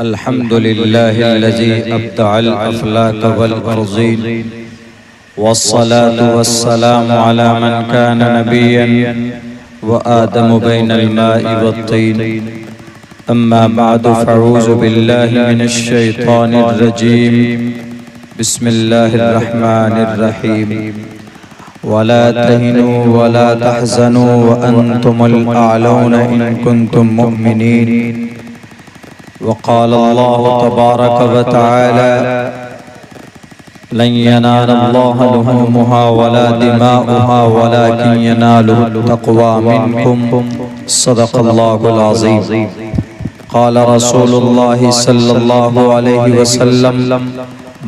अल्हम्दुलिल्लाहिल्लज़ी अब्दअल अफ़लाक वल अर्ज़ीन वस्सलातु वस्सलामु अला मन कान नबिय्यन व आदमु बैनल माइ वत्तीन अम्मा बअदु फ़अऊज़ु बिल्लाहि मिनश शैतानिर रजीम बिस्मिल्लाहिर रहमानिर रहीम वला तहिनु वला तहज़नु व अंतुमुल अअलौना इन कुंतुम मुमिनीन वक़ाल अल्लाहु तबारक व तआला लन यनालल्लाह लुहूमुहा वला दिमाउहा वलाकिन यनालुहु तक़वा मिनकुम सदक़ल्लाहुल अज़ीम। क़ाल रसूलुल्लाहि सल्लल्लाहु अलैहि वसल्लम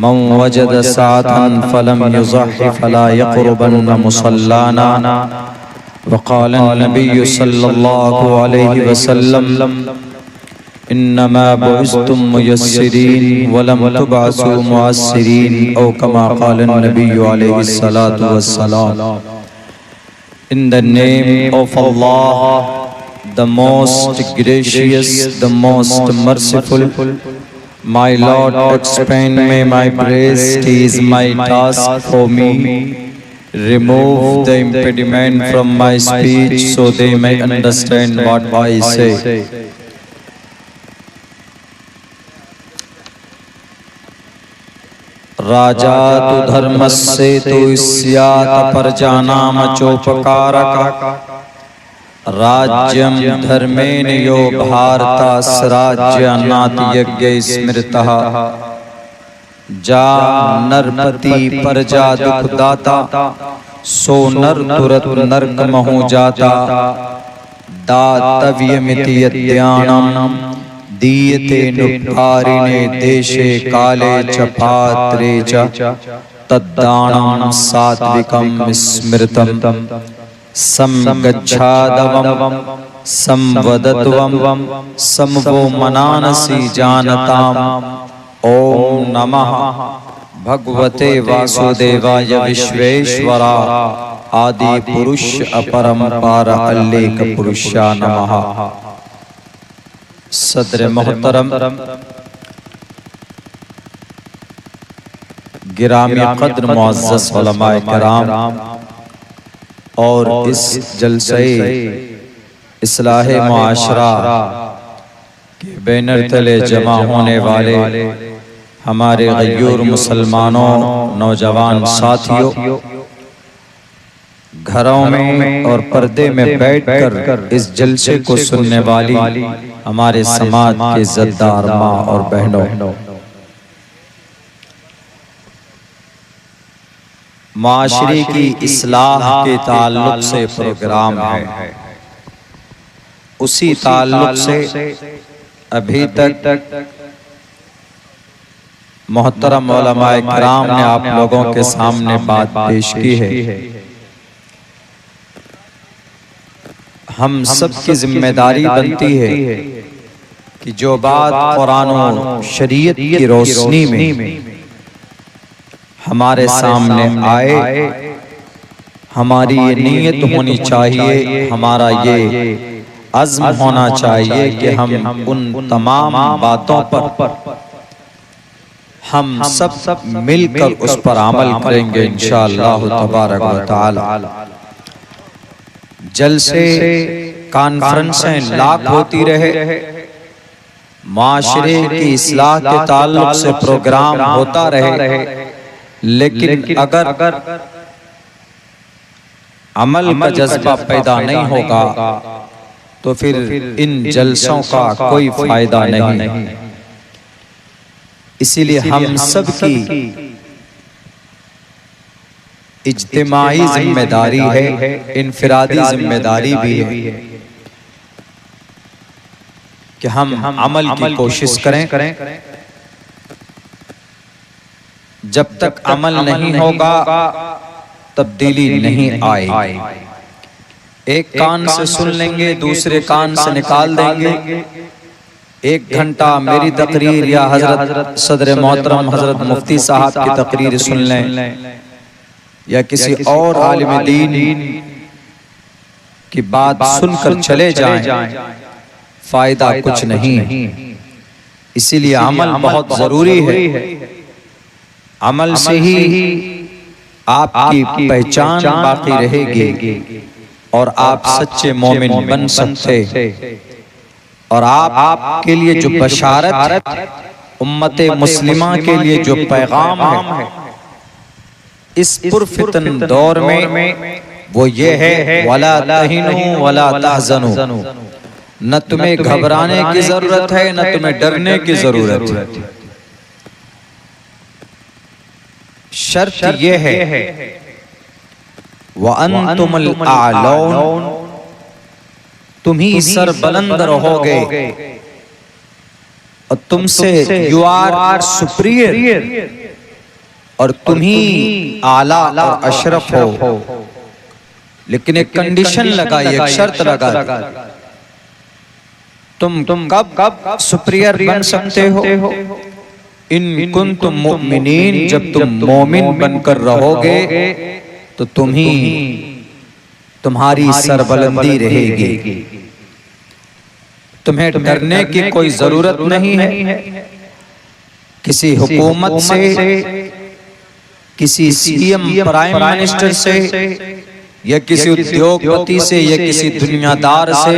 मन वजद सअतन फलम युज़हि फला यक़रबन्न मुसल्लाना वक़ाल नबिय्यु सल्लल्लाहु अलैहि वसल्लम इन्नमा बुइस्तुम मुयस्सिरीन वलम तुबअसू मुअस्सिरीन औ कमा क़ाल नबिय्यु अलैहि सलातु वस्सलाम। In the name of Allah, the most gracious, the most merciful, my Lord, expand me my breast is my task for me. Remove the impediment from my speech so they may understand what I say. राजा तु धर्मस्य तु स्यात् प्रजानां चोपकारक राज्यं धर्मेण यो भारतस्य राज्यानात् यज्ञैः स्मृतः जा नरपति प्रजा दुखदाता सो नर तुरत नरक महु जाता दातव्यमिति यद्यानं दीयते नुपारिणे देशे काले च पात्रे च तद्दानं सात्विकं स्मृतम् समगच्छादवं संवदत्वं समवो मनानसि जानताम्। ओम नमः भगवते वासुदेवाय विश्वेश्वरा आदि पुरुष अपरंपार अल्लेख पुरुषा नमः। सदर मोहतरम गिरामी क़द्र मुअज़्ज़ज़ उलमाए किराम और इस जलसे इस्लाहे मुआशरा के बैनर तले जमा होने वाले हमारे गयूर मुसलमानों नौजवान साथियों, घरों में और पर्दे में बैठकर इस जलसे को सुनने वाली हमारे समाज के इज़्ज़तदार माँ और बहनों, माशरे की इस्लाह के ताल्लुक से प्रोग्राम है। उसी ताल्लुक से अभी तक मोहतरम उलमाए किराम ने आप लोगों के सामने बात पेश की है। हम सब की जिम्मेदारी बनती है कि जो बात कुरान और शरीयत की रोशनी में हमारे सामने आए, हमारी ये नीयत होनी चाहिए, हमारा ये अज़्म होना चाहिए कि हम उन तमाम बातों पर हम सब मिलकर उस पर अमल करेंगे इंशाअल्लाह तबारक व तआला। जलसे कॉन्फ्रेंसें लाख होती रहे, माशरे की इस्लाह के ताल्लुक से प्रोग्राम होता रहे, लेकिन अगर अमल का जज्बा पैदा नहीं होगा तो फिर इन जलसों का कोई फायदा नहीं। इसीलिए हम सब की इज्तिमाई जिम्मेदारी है, इनफिरादी जिम्मेदारी भी है कि हम अमल की कोशिश करें। जब तक अमल नहीं होगा तब्दीली नहीं आएगी। एक कान से सुन लेंगे, दूसरे कान से निकाल देंगे। एक घंटा मेरी तकरीर या हजरत सदर मोहतरम हजरत मुफ्ती साहब की तकरीर सुन लें या किसी और आलिम दीन की बात सुनकर चले जाएं, फायदा कुछ नहीं। इसीलिए अमल बहुत जरूरी है। अमल से ही आपकी पहचान बाकी रहेगी और आप सच्चे मोमिन बन सकते। और आपके लिए जो बशारत उम्मते मुस्लिमा के लिए जो पैगाम है इस पुरफितन दौर में वो ये है, वला तहिनु वला तहज़नु, न तुम्हें घबराने की जरूरत है न तुम्हें डरने की जरूरत है। शर्त ये है व अंतुमुल आलौन, तुम ही सरबलंद रहोगे और तुमसे यू आर सुपीरियर, और तुम ही आला और अशरफ हो। लेकिन एक कंडीशन लगाई, एक शर्त लगा, तुम कब सुपीरियर बन सकते हो? इन कुंतुम मुमिनीन, जब तुम मोमिन बनकर रहोगे तो तुम्हारी सरबलंदी रहेगी। तुम्हें डरने की कोई जरूरत नहीं है किसी हुकूमत से, किसी सीएम प्राइम मिनिस्टर से, या किसी उद्योगपति से, या किसी दुनियादार से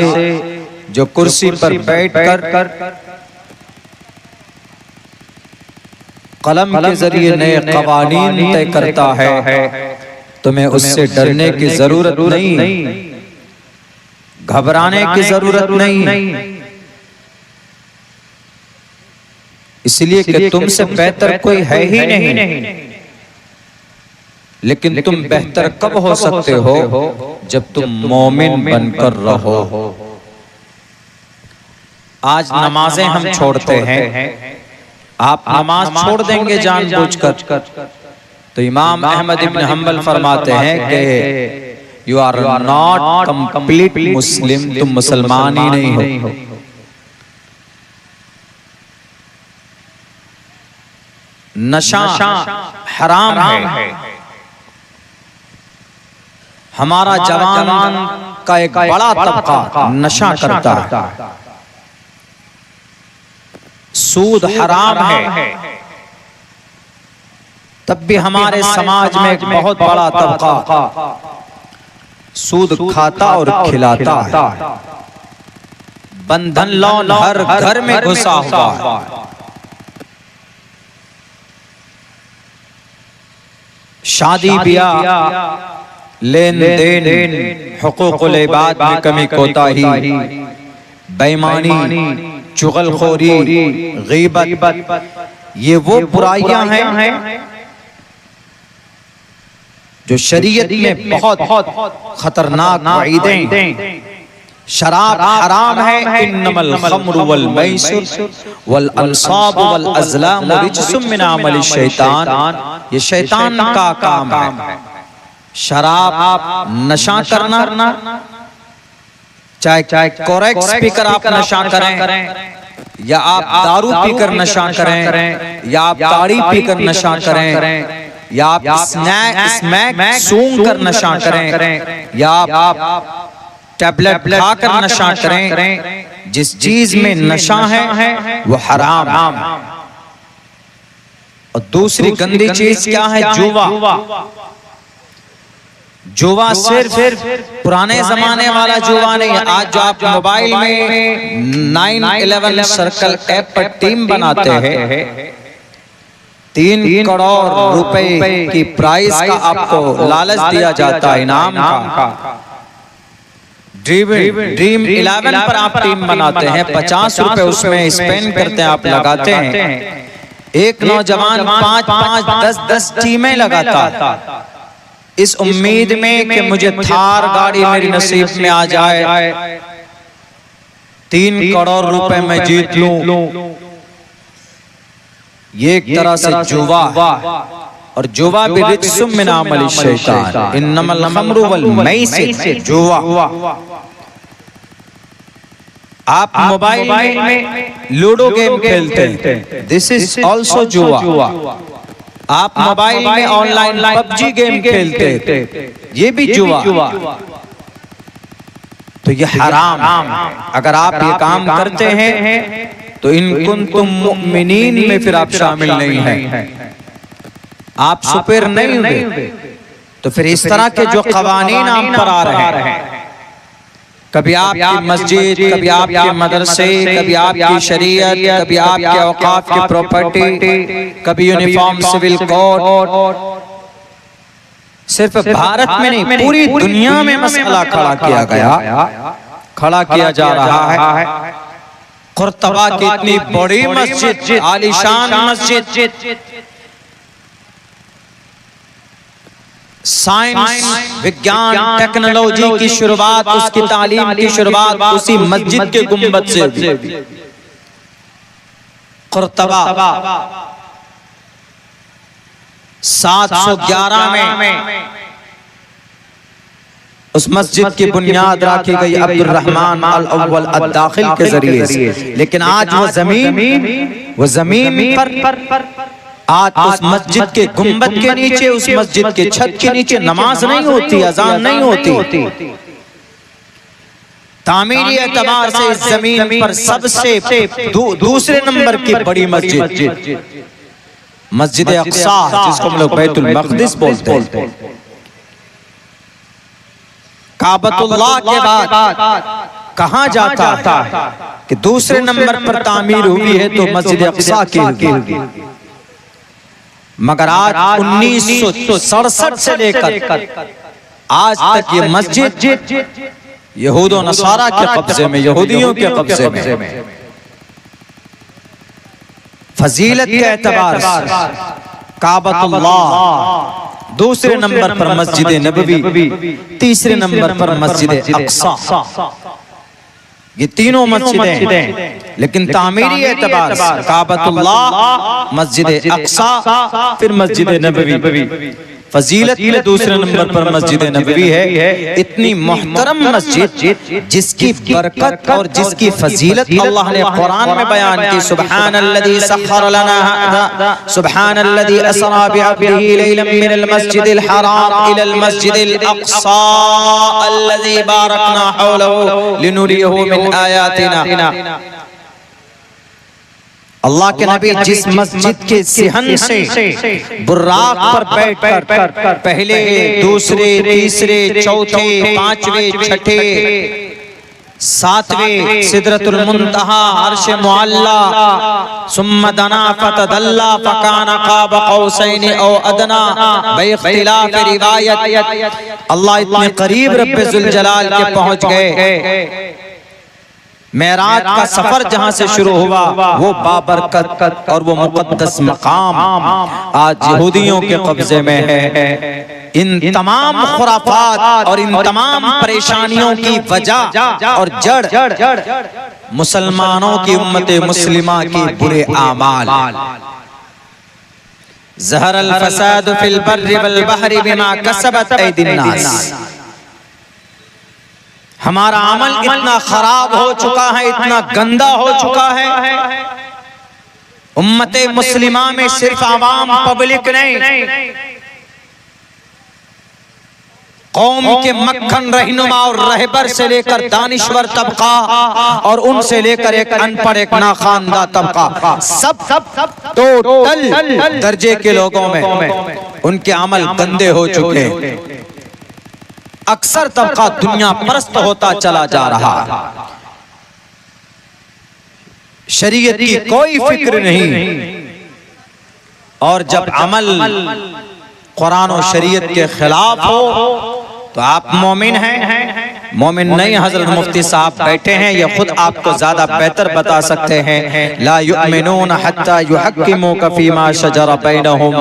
जो कुर्सी पर बैठकर कलम के जरिए नए कवानीन तय करता है। तुम्हें उससे डरने की जरूरत नहीं, घबराने की जरूरत नहीं, इसलिए कि तुमसे बेहतर कोई है ही नहीं। लेकिन तुम बेहतर कब हो सकते हो? जब तुम मोमिन बनकर रहो। आज नमाजें हम छोड़ते हैं, आप नमाज छोड़ देंगे जानबूझकर, तो इमाम अहमद इब्न हम्बल फरमाते हैं कि यू आर नॉट कंप्लीट मुस्लिम, तुम मुसलमान ही नहीं हो। नशा हराम है। हमारा जवान का एक बड़ा तबका नशा करता है। सूद हराम है, तब भी हमारे समाज में एक बहुत बड़ा तबका सूद खाता और खिलाता है। बंधन लोन हर घर में घुसा हुआ है। शादी ब्याह, लेन देन, हुकूकुल इबाद में कमी कोताही, बेईमानी, चुगलखोरी, गीबत, ये वो बुराइयां हैं जो शरीयत में बहुत खतरनाक वईदें। शराब हराम है, इन्नमल खम्रु वल मैसिर वल अंसाब वल अज़लाम रिज्सुम मिन अमलि शैतान, ये शैतान का काम है। शराब नशा करना, चाहे कोरेक्ट स्पीकर आप नशा करें, या आप दारू पीकर नशा करें, या आप ताड़ी पीकर नशा करें, या आप स्मैक सूंघ कर नशा करें, या आप टैबलेट खाकर नशा करें, जिस चीज में नशा है वो हराम। और दूसरी गंदी चीज क्या है? जुआ। जुआ सिर्फ पुराने जमाने वाला जुआ नहीं है। आज जो आप मोबाइल में 911 सर्कल ऐप पर टीम बनाते हैं, 3 करोड़ रुपए की प्राइस का आपको लालच दिया जाता है, इनाम का। ड्रीम 11 पर आप टीम बनाते हैं, 50 रुपए उसमें स्पेंड करते हैं, आप लगाते हैं। एक नौजवान 5-5, 10 टीमें लगाता इस उम्मीद में कि मुझे थार गाड़ी मेरी नसीब में आ जाए, 3 करोड़ रुपए मैं जीत लूं। ये एक तरह से जुआ, और जुआ भी रिज्सुम मिन अमलि शैतान, इन्नमल खम्रु वल मैसिर, जुआ। आप मोबाइल में लूडो गेम खेलते हैं, दिस इज ऑल्सो जुआ। आप मोबाइल में ऑनलाइन पबजी गेम खेलते हैं, ये भी जुआ। तो ये हराम। अगर आप ये काम करते हैं तो इन कुंतुम मुमिनीन में फिर आप शामिल नहीं हैं, आप सुपर नहीं हुए। तो फिर इस तरह के जो कवानीन आप पर आ रहे हैं, कभी आपकी मस्जिद, कभी आपके मदरसे, कभी आपकी शरीयत, कभी आपके औकाफ की प्रॉपर्टी, कभी यूनिफॉर्म सिविल कोड, सिर्फ भारत में नहीं पूरी दुनिया में मसला खड़ा किया गया, खड़ा किया जा रहा है। कुर्तबा की इतनी बड़ी मस्जिद, आलीशान मस्जिद, साइंस, विज्ञान, टेक्नोलॉजी की शुरुआत, उसकी तालीम की शुरुआत उसी मस्जिद के गुंबद से हुई। कुर्तबा 711 में उस मस्जिद की बुनियाद रखी गई अब्दुल रहमान अल अव्वल अद दाखिल के जरिए से। लेकिन आज वो जमीन पर आज उस मस्जिद के गुंबद के नीचे, उस मस्जिद के छत के नीचे नमाज नहीं होती, अजान नहीं होती। तामीरी एतबार से इस जमीन पर सबसे दूसरे नंबर की बड़ी मस्जिद मस्जिद अक्सा, जिसको हम लोग बैतुल मक़दिस बोलते हैं, काबतुल्लाह के बाद कहा जाता है कि दूसरे नंबर पर तामीर हुई है तो मस्जिद अक्सा की होगी। मगर आज 1967 से लेकर आज तक ये मस्जिद यहूद और नसारा के कब्जे में, यहूदियों के कब्जे में। फजीलत के एतबार से काबतुल्लाह दूसरे नंबर पर मस्जिद नबवी, तीसरे नंबर पर मस्जिद अक्सा, ये तीनों मस्जिदें। लेकिन तामीरी एतबार से काबतुल्लाह, मस्जिद अक्सा, फिर मस्जिद नबवी। फजीलत में दूसरे नंबर पर मस्जिद नबवी है। इतनी मोहतरम मस्जिद जिसकी बरकत और जिसकी फजीलत अल्लाह ने कुरान में बयान की। सुब्हानल्लज़ी सख्खर लना हाज़ा, सुब्हानल्लज़ी असरा बिअब्दिही लैलन मिनल मस्जिदिल हराम इलल मस्जिदिल अक्सा अल्लज़ी बारकना हौलहु लिनुरियहु मिन आयातिना। अल्लाह के नबी जिस मस्जिद के सिहन से बुर्राक पर बैठकर पहले, दूसरे, तीसरे, चौथे, पांचवें, छठे, सातवें सिदरतुल मुंतहा, अर्श मुअल्ला, सुम्मा दना फतदल्ला फकाना क़ाब क़ौसैन औ अदना, बइख्तिलाफ रिवायत अल्लाह इतने करीब रब्बे ज़ुल जलाल के पहुंच गए। मेराज का सफर जहां से शुरू हुआ वो बाबरकत और वो मुक़द्दस मकाम आज यहूदियों के कब्जे में है। इन तमाम खुराफात और इन तमाम परेशानियों की वजह और जड़ मुसलमानों की उम्मत मुस्लिमा की बुरे आमाल। ज़हरल फसाद फिल बर्रि वल बहरि बिमा कसबत ऐदिन नास। हमारा अमल इतना खराब हो चुका है, इतना गंदा हो चुका है। उम्मते मुस्लिमा में सिर्फ आवाम, पब्लिक नहीं, कौम के मक्खन रहनुमा और रहबर से लेकर दानिश्वर तबका और उनसे लेकर एक अनपढ़, एक नाखानदा तबका, सब टोटल दर्जे के लोगों में उनके अमल गंदे हो चुके हैं। अक्सर तबका दुनिया परस्त होता चला जा रहा है। शरीयत की कोई फिक्र नहीं, और जब अमल कुरान और शरीयत के खिलाफ हो तो आप मोमिन हैं। मोमिन नहीं, हजरत मुफ्ती साहब बैठे हैं, ये खुद आपको ज्यादा बेहतर बता सकते हैं। ला युमिनून हत्ता युहक्किमूका फीमा शजरा बैनहुम।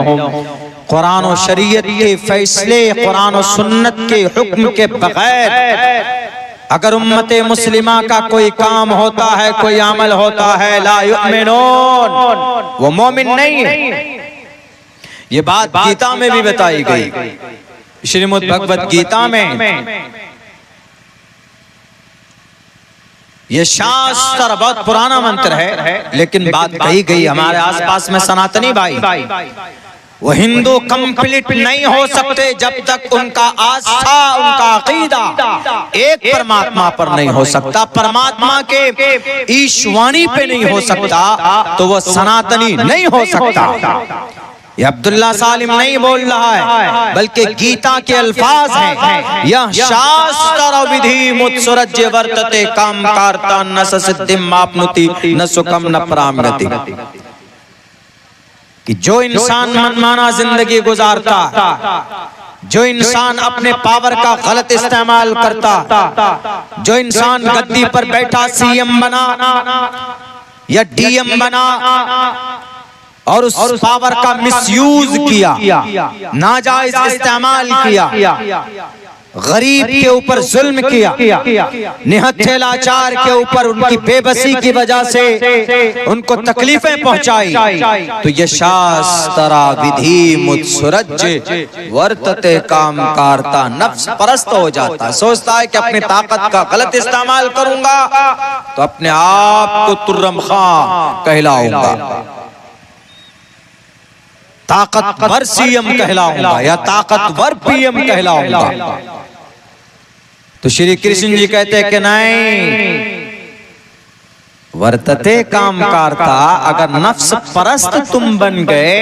कुरान और शरीयत के फैसले, कुरान और सुन्नत के हुक्म के बगैर अगर उम्मते मुस्लिमा का कोई काम होता है, कोई अमल होता है, ला युमिनून, वो मोमिन नहीं है। ये बात गीता में भी बताई गई, श्रीमद् भगवत गीता में। ये शास्त्र बहुत पुराना मंत्र है, लेकिन बात कही गई हमारे आसपास में सनातनी भाई वो हिंदू कंप्लीट नहीं हो सकते जब तक उनका आस्था, उनका अकीदा एक परमात्मा पर नहीं हो सकता, परमात्मा के ईश्वाणी पे नहीं हो सकता, तो वो सनातनी नहीं हो सकता। ये अब्दुल्ला सालिम नहीं बोल रहा है, बल्कि गीता के अल्फाज हैं। यह शास्त्र विधि मुत्सुरज्य वर्तते काम कार्ता न सिद्धिम आपनुति न सुखम न परामगति। कि जो इंसान मनमाना जिंदगी गुजारता, जो इंसान अपने पावर का गलत इस्तेमाल करता, जो इंसान गद्दी पर बैठा सीएम बना या डीएम बना और उस पावर का मिसयूज किया, नाजायज इस्तेमाल किया, गरीब के ऊपर जुल्म किया, निहत्थे लाचार के ऊपर उनकी बेबसी की वजह से उनको तकलीफें पहुंचाई, तो ये शास्त्रा विधि मुत्सुरज्य वर्तते काम कारता नफ्स परस्त हो जाता है। सोचता है कि अपनी ताकत का गलत इस्तेमाल करूंगा तो अपने आप को तुर्रम खां कहलाऊंगा, ताकतवर सीएम कहलाऊंगा या ताकतवर पीएम कहलाऊंगा। तो श्री कृष्ण जी कहते कि नहीं, वर्तते काम कारता, अगर नफ्स परस्त तुम बन गए,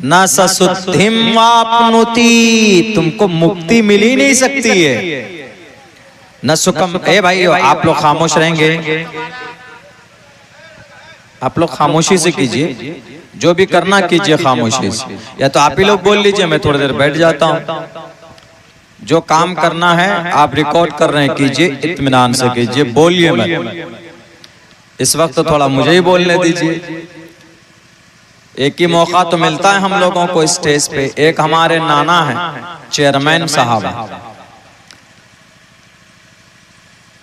न ससुद्धिम आपनुति, तुमको मुक्ति मिल ही नहीं सकती है, न सुखम। ए भाई आप लोग खामोश रहेंगे, आप लोग खामोशी से कीजिए, जो भी करना कीजिए खामोशी से, या तो आप ही लोग बोल लीजिए, मैं थोड़ी देर बैठ जाता हूं। जो काम करना है आप रिकॉर्ड कर रहे हैं कीजिए, इत्मीनान से कीजिए, बोलिए मत। इस वक्त तो थोड़ा मुझे ही बोलने दीजिए। एक ही मौका तो मिलता है हम लोगों को स्टेज पे। एक हमारे नाना है चेयरमैन साहब,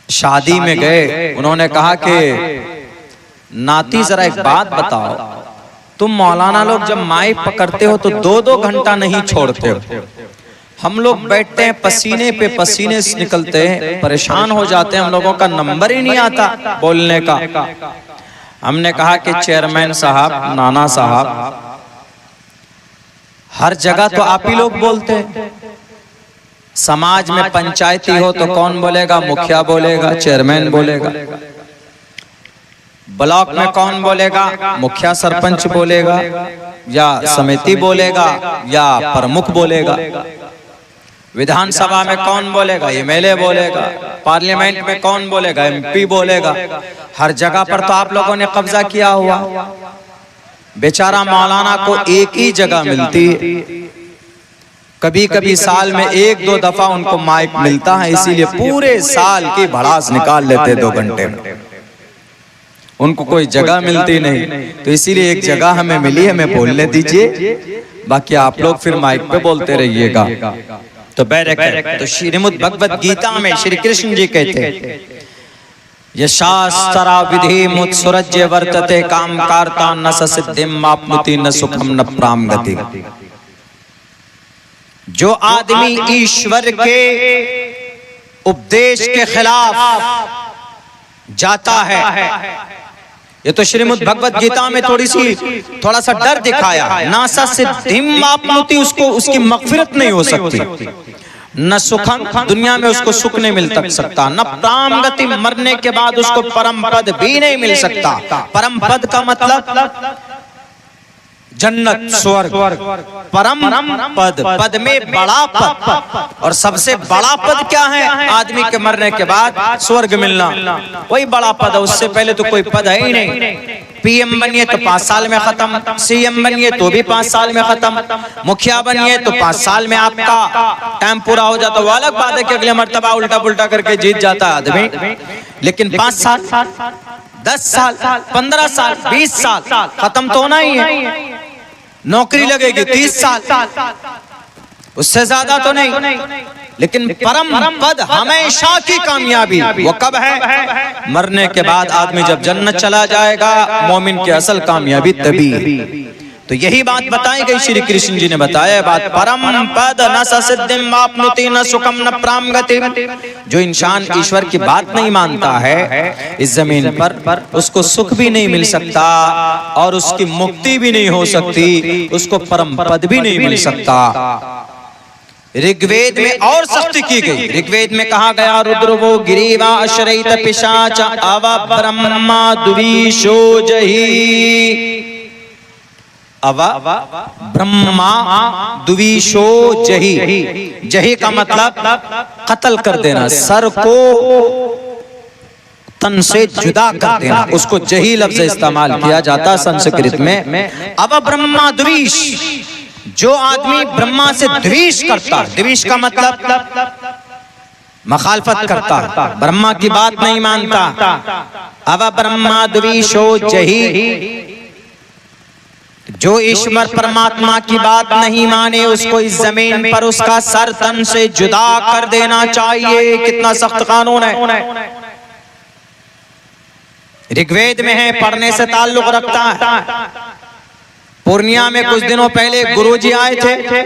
शादी में गए, उन्होंने कहा कि नाती जरा एक बात बताओ, तुम मौलाना लोग जब माइक पकड़ते हो तो 2-2 घंटा नहीं छोड़ते हो, हम लोग बैठते हैं पसीने पे पसीने से निकलते हैं, परेशान हो जाते हैं, हम लोगों का नंबर ही नहीं आता बोलने का। हमने कहा कि चेयरमैन साहब, नाना साहब, हर जगह तो आप ही लोग बोलते हैं। समाज में पंचायती हो तो कौन बोलेगा? मुखिया बोलेगा, चेयरमैन बोलेगा। ब्लॉक में कौन बोलेगा? मुखिया सरपंच बोलेगा, या समिति बोलेगा, या प्रमुख बोलेगा। विधानसभा में कौन बोलेगा? एमएलए बोलेगा। पार्लियामेंट में कौन बोलेगा? एमपी बोलेगा। हर जगह पर तो आप लोगों ने कब्जा किया हुआ। बेचारा मौलाना को एक ही जगह मिलती है, कभी कभी साल में 1-2 दफा उनको माइक मिलता है, इसीलिए पूरे साल की भड़ास निकाल लेते 2 घंटे में। उनको कोई जगह मिलती नहीं, तो इसीलिए एक जगह हमें मिली है, हमें बोलने दीजिए, बाकी आप लोग फिर माइक पे बोलते रहिएगा। तो तो श्रीमद् भगवत गीता में श्री कृष्ण जी कहते हैं, ये शास्त्रा विधि मुत्सुरज्य वर्तते काम कार्ता न सिद्धिम आपनुति न सुखम न प्रामगति। जो आदमी ईश्वर के उपदेश के खिलाफ जाता है, ये तो श्रीमद् भगवत गीता में थोड़ा सा डर दिखाया है। नासा सिद्धिम आपनुति, उसको उसकी मगफिरत नहीं हो सकती, न सुखम, दुनिया में उसको सुख नहीं मिल सकता, न प्राम गति, मरने के बाद उसको परम पद भी नहीं मिल सकता। परम पद का मतलब जन्नत, स्वर्ग। परम पद, पद में बड़ा पद, और सबसे बड़ा पद क्या है? आदमी के मरने के बाद स्वर्ग मिलना, वही बड़ा पद है। उससे पहले तो कोई पद है ही नहीं। पीएम बनिए तो 5 साल में खत्म, सीएम बनिए तो भी 5 साल में खत्म, मुखिया बनिए तो 5 साल में आपका टाइम पूरा हो जाता। वो अलग बात है कि अगले मर्तबा उल्टा पुल्टा करके जीत जाता है आदमी, लेकिन 5 साल, 10 साल, 15 साल, 20 साल खत्म तो होना ही है। नौकरी लगेगी 30 साल, उससे ज्यादा तो नहीं, लेकिन परम पद हमेशा की कामयाबी वो कब है? मरने के बाद आदमी जब जन्नत चला जाएगा। मोमिन की असल कामयाबी तभी है। तो यही बात बताई गई, श्री कृष्ण जी ने बताया बात, परम पद न सिद्धिम वाप्नुति न सुखम न प्राम गति। जो इंसान ईश्वर की बात नहीं मानता है इस जमीन पर, उसको सुख भी नहीं मिल सकता और उसकी मुक्ति भी नहीं हो सकती, उसको परम पद भी नहीं मिल सकता। ऋग्वेद में और सख्ती की गई। ऋग्वेद में कहा गया, रुद्रवो गिरीवा अश्रैत पिशाच अव ब्रह्मा द्विषो जहि। अव ब्रह्मा द्विषो जहि। जहि का मतलब कत्ल कर देना, सर को तन से जुदा कर देना, उसको जही लफ्ज इस्तेमाल किया जाता संस्कृत में। अव ब्रह्मा द्विष, जो आदमी ब्रह्मा से द्वेष करता, द्वेष का मतलब मखालफत करता, ब्रह्मा की बात नहीं मानता। अव ब्रह्मा द्वेषो जहि, जो ईश्वर परमात्मा की बात नहीं माने उसको इस जमीन पर उसका सर तन से जुदा कर देना चाहिए। कितना सख्त कानून है, ऋग्वेद में है, पढ़ने से ताल्लुक रखता है। पूर्णिया में कुछ दिनों पहले गुरुजी आए थे,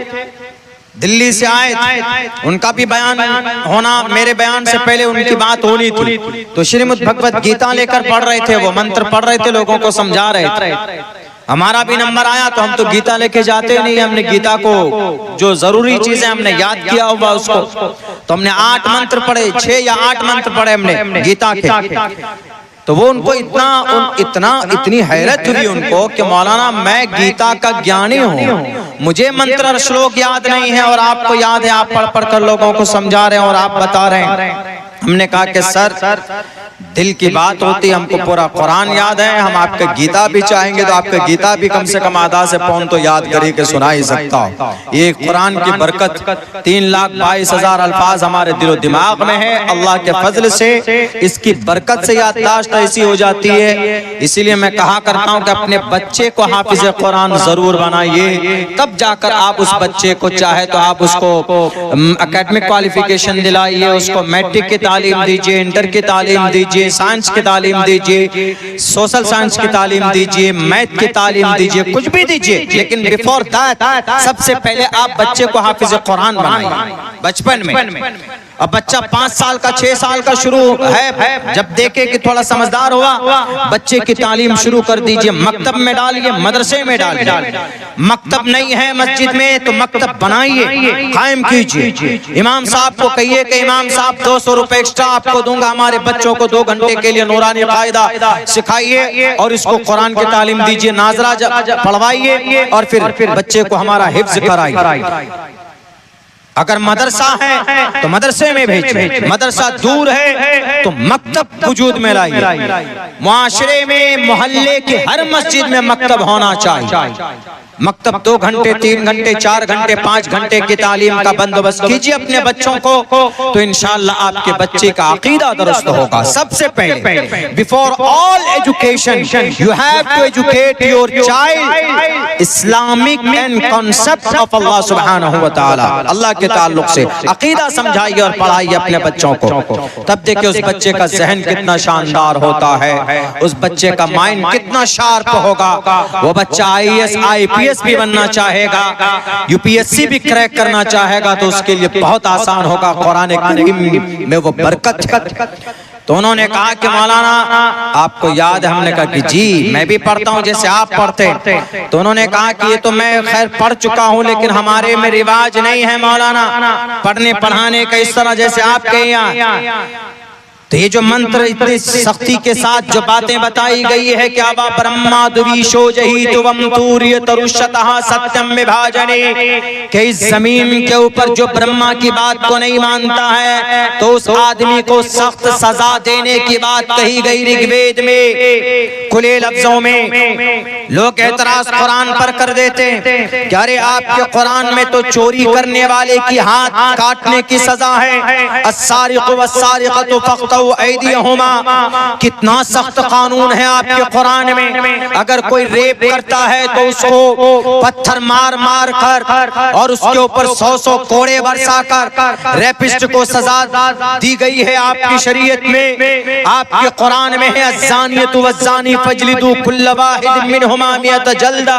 दिल्ली से आए थे, उनका भी बयान होना, मेरे बयान से पहले उनकी बात होनी थी। तो श्रीमद् भगवत गीता लेकर पढ़ रहे थे, वो मंत्र पढ़ रहे थे, लोगों को समझा रहे थे। हमारा भी नंबर आया तो हम तो गीता लेके जाते नहीं, हमने गीता को जो जरूरी चीजें हमने याद किया हुआ उसको, तो हमने 8 मंत्र पढ़े, 6 या 8 मंत्र पढ़े हमने गीता के। तो वो उनको इतनी हैरत हुई उनको कि मौलाना मैं गीता का ज्ञानी हूँ, मुझे मंत्र और श्लोक याद नहीं है और आपको याद है, आप पढ़ पढ़ कर लोगों को समझा रहे हैं और आप बता रहे हैं। हमने कहा कि सर दिल की बात होती, हमको पूरा कुरान याद है, हम आपके गीता भी चाहेंगे तो आपके गीता भी कम से कम आधा से पौन तो याद करी के सुना ही सकता हो। ये कुरान की बरकत 3,22,000 अल्फाज हमारे दिलो दिमाग में है, अल्लाह के फजल से इसकी बरकत से याददाश्त ऐसी हो जाती है। इसीलिए मैं कहा करता हूँ कि अपने बच्चे को हाफिज कुरान जरूर बनाइए, तब जाकर आप उस बच्चे को चाहे तो आप उसको एकेडमिक क्वालिफिकेशन दिलाइए, उसको मैट्रिक की तालीम दीजिए, इंटर की तालीम दीजिए, साइंस की तालीम दीजिए, सोशल साइंस की तालीम दीजिए, मैथ की तालीम दीजिए, कुछ भी दीजिए, लेकिन बिफोर दैट सबसे पहले आप बच्चे को हाफिज कुरान बनाइए बचपन में। अब बच्चा 5 साल का 6 साल का शुरू है, जब देखे कि थोड़ा समझदार हुआ, बच्चे की तालीम शुरू कर दीजिए, मकतब में डालिए, मदरसे में डालिए। मकतब नहीं है मस्जिद में तो मकतब बनाइए, कायम कीजिए। इमाम साहब को कहिए कि इमाम साहब 200 रुपए एक्स्ट्रा आपको दूंगा, हमारे बच्चों को 2 घंटे के लिए नूरानी कायदा सिखाइए और इसको कुरान की तालीम दीजिए, नाजरा पढ़वाइए और फिर बच्चे को हमारा हिफ्ज कराइए। अगर मदरसा है तो मदरसे में भेजिए, मदरसा दूर है तो मकतब वजूद में लाइए। मुआशरे में मोहल्ले के हर मस्जिद में मकतब होना चाहिए। मकतब 2 घंटे 3 घंटे 4 घंटे 5 घंटे की तालीम का बंदोबस्त कीजिए अपने बच्चों को, तो इंशाअल्लाह आपके बच्चे का अकीदा दुरुस्त होगा। सबसे पहले before all education you have to educate your child Islamic and concept of Allah सुब्हानहू व तआला। अल्लाह के ताल्लुक से अकीदा समझाइए और पढ़ाइए अपने बच्चों को, तब देखिए उस बच्चे का जहन कितना शानदार होता है, उस बच्चे का माइंड कितना शार्प होगा। वो बच्चा IAS IPS भी बनना चाहेगा, UPSC भी क्रैक करना चाहेगा, तो उसके लिए बहुत आसान होगा कुरान करीम में वो बरकत। तो उन्होंने कहा कि मौलाना आपको याद है? हमने कहा कि जी मैं भी पढ़ता हूँ जैसे आप पढ़ते। तो उन्होंने कहा कि ये तो मैं खैर पढ़ चुका हूँ, लेकिन हमारे में रिवाज नहीं है मौलाना पढ़ने पढ़ाने का इस तरह जैसे आपके यहाँ। तो ये जो मंत्र इतनी सख्ती के साथ जो बातें बताई गई है कि आबा ब्रह्मा द्विषो जहि तुवम तूर्य तरुषतः सत्यम विभाजने, कि इस जमीन के ऊपर जो ब्रह्मा की बात को नहीं मानता है तो उस आदमी को सख्त सजा देने की बात कही गई ऋग्वेद में खुले लफ्जों में। लोग एतराज कुरान पर कर देते कि अरे आपके कुरान में तो चोरी करने वाले की हाथ काटने की सजा है, अस्सारिक़ु वस्सारिक़तु फ़क़्तलू फक्तऊ ऐदियहुमा, कितना सख्त कानून है आपके कुरान में। अगर कोई रेप करता है तो उसको पत्थर मार मार कर और उसके ऊपर 100 कोड़े बरसा कर रेपिस्ट को सजा दी गई है आपकी शरीयत में। आपके कुरान में है अज़्ज़ानियतु वज़्ज़ानी फजलिदू कुल्ल वाहिदिन मिनहुमा मिअत जल्दा,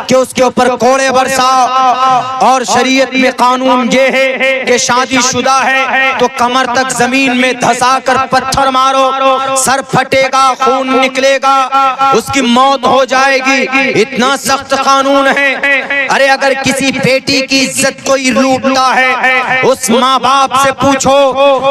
कि उसके ऊपर कोड़े बरसाओ। और शरीयत में कानून ये है कि शादीशुदा है तो कमर तक जमीन में धंसा कर पत्थर मारो, सर फटेगा, खून निकलेगा, उसकी मौत हो जाएगी। इतना सख्त कानून है। अरे अगर किसी बेटी की इज्जत कोई लूटता है, उस माँ बाप से पूछो,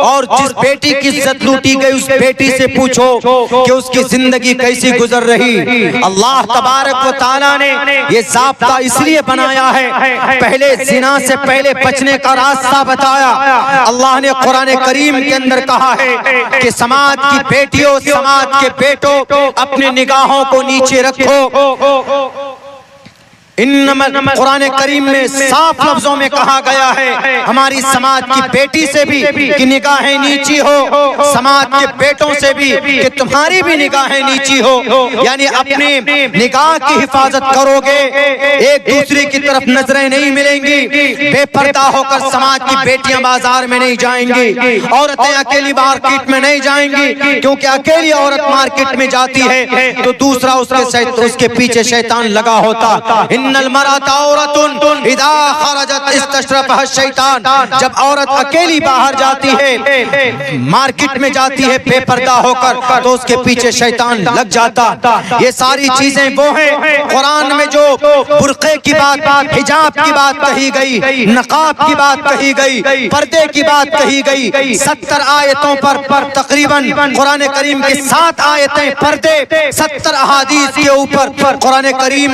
और जिस बेटी की इज्जत लूटी गई उस बेटी से पूछो कि उसकी जिंदगी कैसी गुजर रही। अल्लाह तबारक व तआला ने ये ज़ाब्ता इसलिए बनाया है, पहले ज़िना से पहले बचने का रास्ता बताया। अल्लाह ने कुरान करीम के अंदर कहा है कि समाज की बेटियों, समाज के बेटों, अपनी निगाहों को नीचे रखो। कुरान करीम में साफ लफ्जों में कहा गया है हमारी समाज की बेटी से भी कि निगाहें नीची हो, समाज के बेटों से भी कि तुम्हारी भी निगाहें नीची हो। यानी अपने निगाह की हिफाजत करोगे, एक दूसरे की तरफ नजरें नहीं मिलेंगी, बेपर्दा होकर समाज की बेटियां बाजार में नहीं जाएंगी, औरतें अकेली मार्केट में नहीं जाएंगी, क्योंकि अकेली औरत मार्केट में जाती है तो दूसरा उसके पीछे शैतान लगा होता। इन्नल मराता औरतुन इदा खरजत इस्तशरफहा शैतान, जब औरत अकेली बाहर जाती है, मार्केट में जाती है बेपर्दा होकर, तो उसके पीछे शैतान लग जाता। ये सारी चीजें वो हैं कुरान में जो बुर्के की बात, हिजाब की बात कही गई, नकाब की बात कही गई, पर्दे की बात कही गई। 70 आयतों पर तकरीबन कुरान करीम की 7 आयतें पर्दे, 70 अहादीस के ऊपर कुरान करीम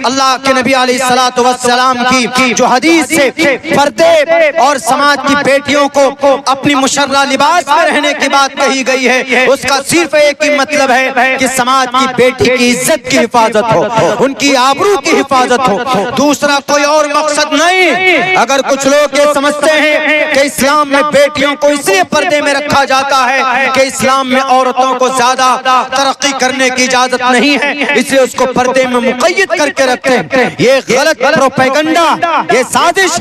अल्लाह के नबी अलैहिस्सलातु वस्सलाम की जो हदीस से पर्दे और समाज की बेटियों को अपनी मुशर्रा लिबास में रहने की बात कही गई है, उसका सिर्फ एक ही मतलब है कि समाज की बेटी की इज्जत की हिफाजत हो, उनकी आबरू की हिफाजत हो, दूसरा कोई और मकसद नहीं। अगर कुछ लोग ये समझते हैं कि इस्लाम में बेटियों को इसलिए पर्दे में रखा जाता है कि इस्लाम में औरतों को ज्यादा तरक्की करने की इजाजत नहीं है, इसलिए उसको पर्दे में मुक़य्यद करके रखते हैं, ये गलत प्रोपेगेंडा, ये साजिश।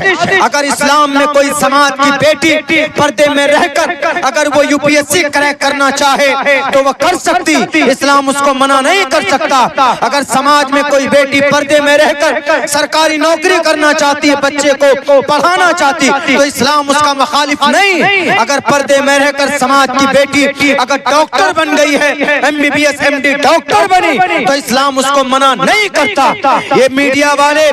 अगर इस्लाम में कोई समाज की बेटी पर्दे में रहकर अगर वो यूपीएससी क्रैक करना चाहे तो वह कर सकती, इस्लाम उसको मना नहीं कर सकता। अगर समाज में कोई बेटी पर्दे में रहकर सरकारी नौकरी करना चाहती है, बच्चे को पढ़ाना चाहती, तो इस्लाम उसका मुखालिफ नहीं। अगर पर्दे में रहकर समाज की बेटी अगर डॉक्टर बन गई है, MBBS MD डॉक्टर बनी, तो इस्लाम उसको मना नहीं करता। ये मीडिया वाले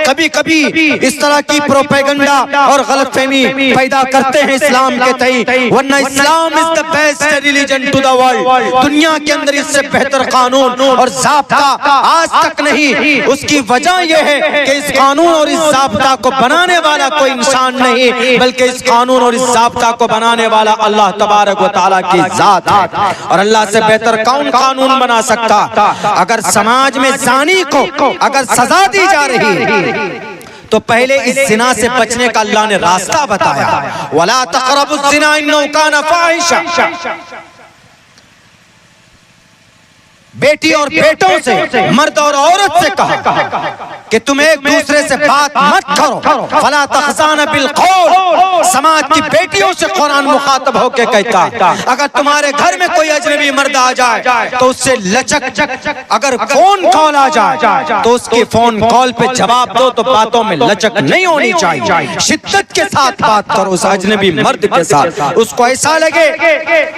कभी कभी इस तरह की प्रोपेगेंडा और गलतफहमी पैदा करते हैं इस्लाम के तई, वरना Islam is the best religion to the world. दुनिया के अंदर इससे बेहतर कानून और ज़ाब्ता आज तक नहीं। उसकी वजह यह है कि इस कानून और इस ज़ाब्ता को बनाने वाला कोई इंसान नहीं, बल्कि इस कानून और इस ज़ाब्ता को बनाने वाला अल्लाह तबारक व तआला की ज़ात है। और अल्लाह से बेहतर कौन कानून बना सकता। अगर समाज में ज़ानी को अगर सजा दी जा रही है तो पहले इस जिना से बचने का अल्लाह ने रास्ता बताया, वला तक़रबुज़ ज़िना इन्नहु कान फ़ाहिशा। बेटी और बेटों से, मर्द और औरत से कहा कि तुम एक दूसरे से बात मत करो, फला तख़ज़ान बिल क़ौल। समाज की बेटियों से कुरान मुखातब होके कहता, अगर तुम्हारे घर में कोई अजनबी मर्द आ जाए तो उससे लचक, अगर फोन कॉल आ जाए तो उसके फोन कॉल पे जवाब दो, तो बातों में लचक नहीं होनी चाहिए, शिद्दत के साथ बात करो उस अजनबी मर्द के साथ। उसको ऐसा लगे,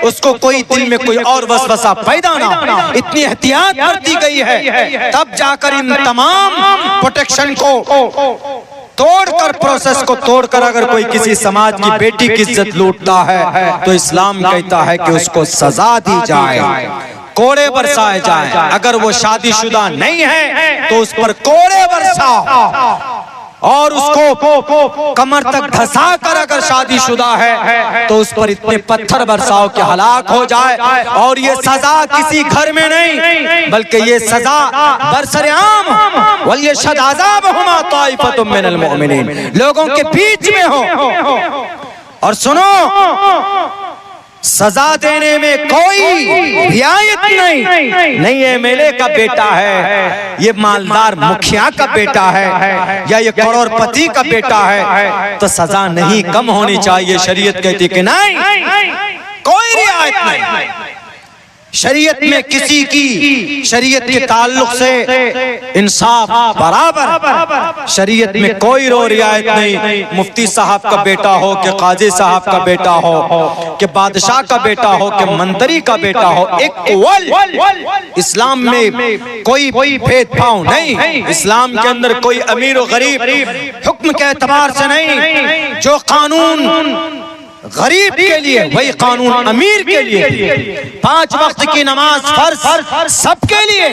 उसको कोई दिल में कोई और वसवसा पैदा ना हो, इतनी एहतियात बरती गई है, तब जाकर इन तमाम प्रोटेक्शन को तोड़कर, प्रोसेस को तोड़कर अगर कोई किसी समाज की बेटी की इज्जत लूटता है तो इस्लाम कहता है कि उसको सजा दी जाए, कोड़े बरसाए जाए। अगर वो शादीशुदा नहीं है तो उस पर कोड़े बरसाओ और उसको कमर तक धंसा कर, अगर शादीशुदा है तो उस पर इतने पत्थर बरसाओ कि हलाक हो जाए। और ये सजा किसी घर में नहीं, बल्कि ये सजा बरसरेआम वलियशहद अज़ाबहुमा ताइफतुम मिनल मुमिनीन, लोगों के बीच में हो। और सुनो, सजा देने में कोई रियायत नहीं एमएलए का बेटा है, ये मालदार मुखिया का बेटा है, या ये करोड़पति का बेटा है तो सजा नहीं कम होनी चाहिए। शरीयत कहती कि नहीं, कोई रियायत नहीं। शरीयत में किसी की शरीयत के ताल्लुक से इंसाफ बराबर, शरीयत में कोई रियायत नहीं। मुफ्ती साहब का बेटा हो कि काजी साहब का बेटा हो कि बादशाह का बेटा हो कि मंत्री का बेटा हो, इक्वल। इस्लाम में कोई भेदभाव नहीं। इस्लाम के अंदर कोई अमीर और गरीब हुक्म के एतबार से नहीं। जो कानून गरीब के लिए वही कानून अमीर के लिए। 5 वक्त की नमाज फर्ज सबके लिए,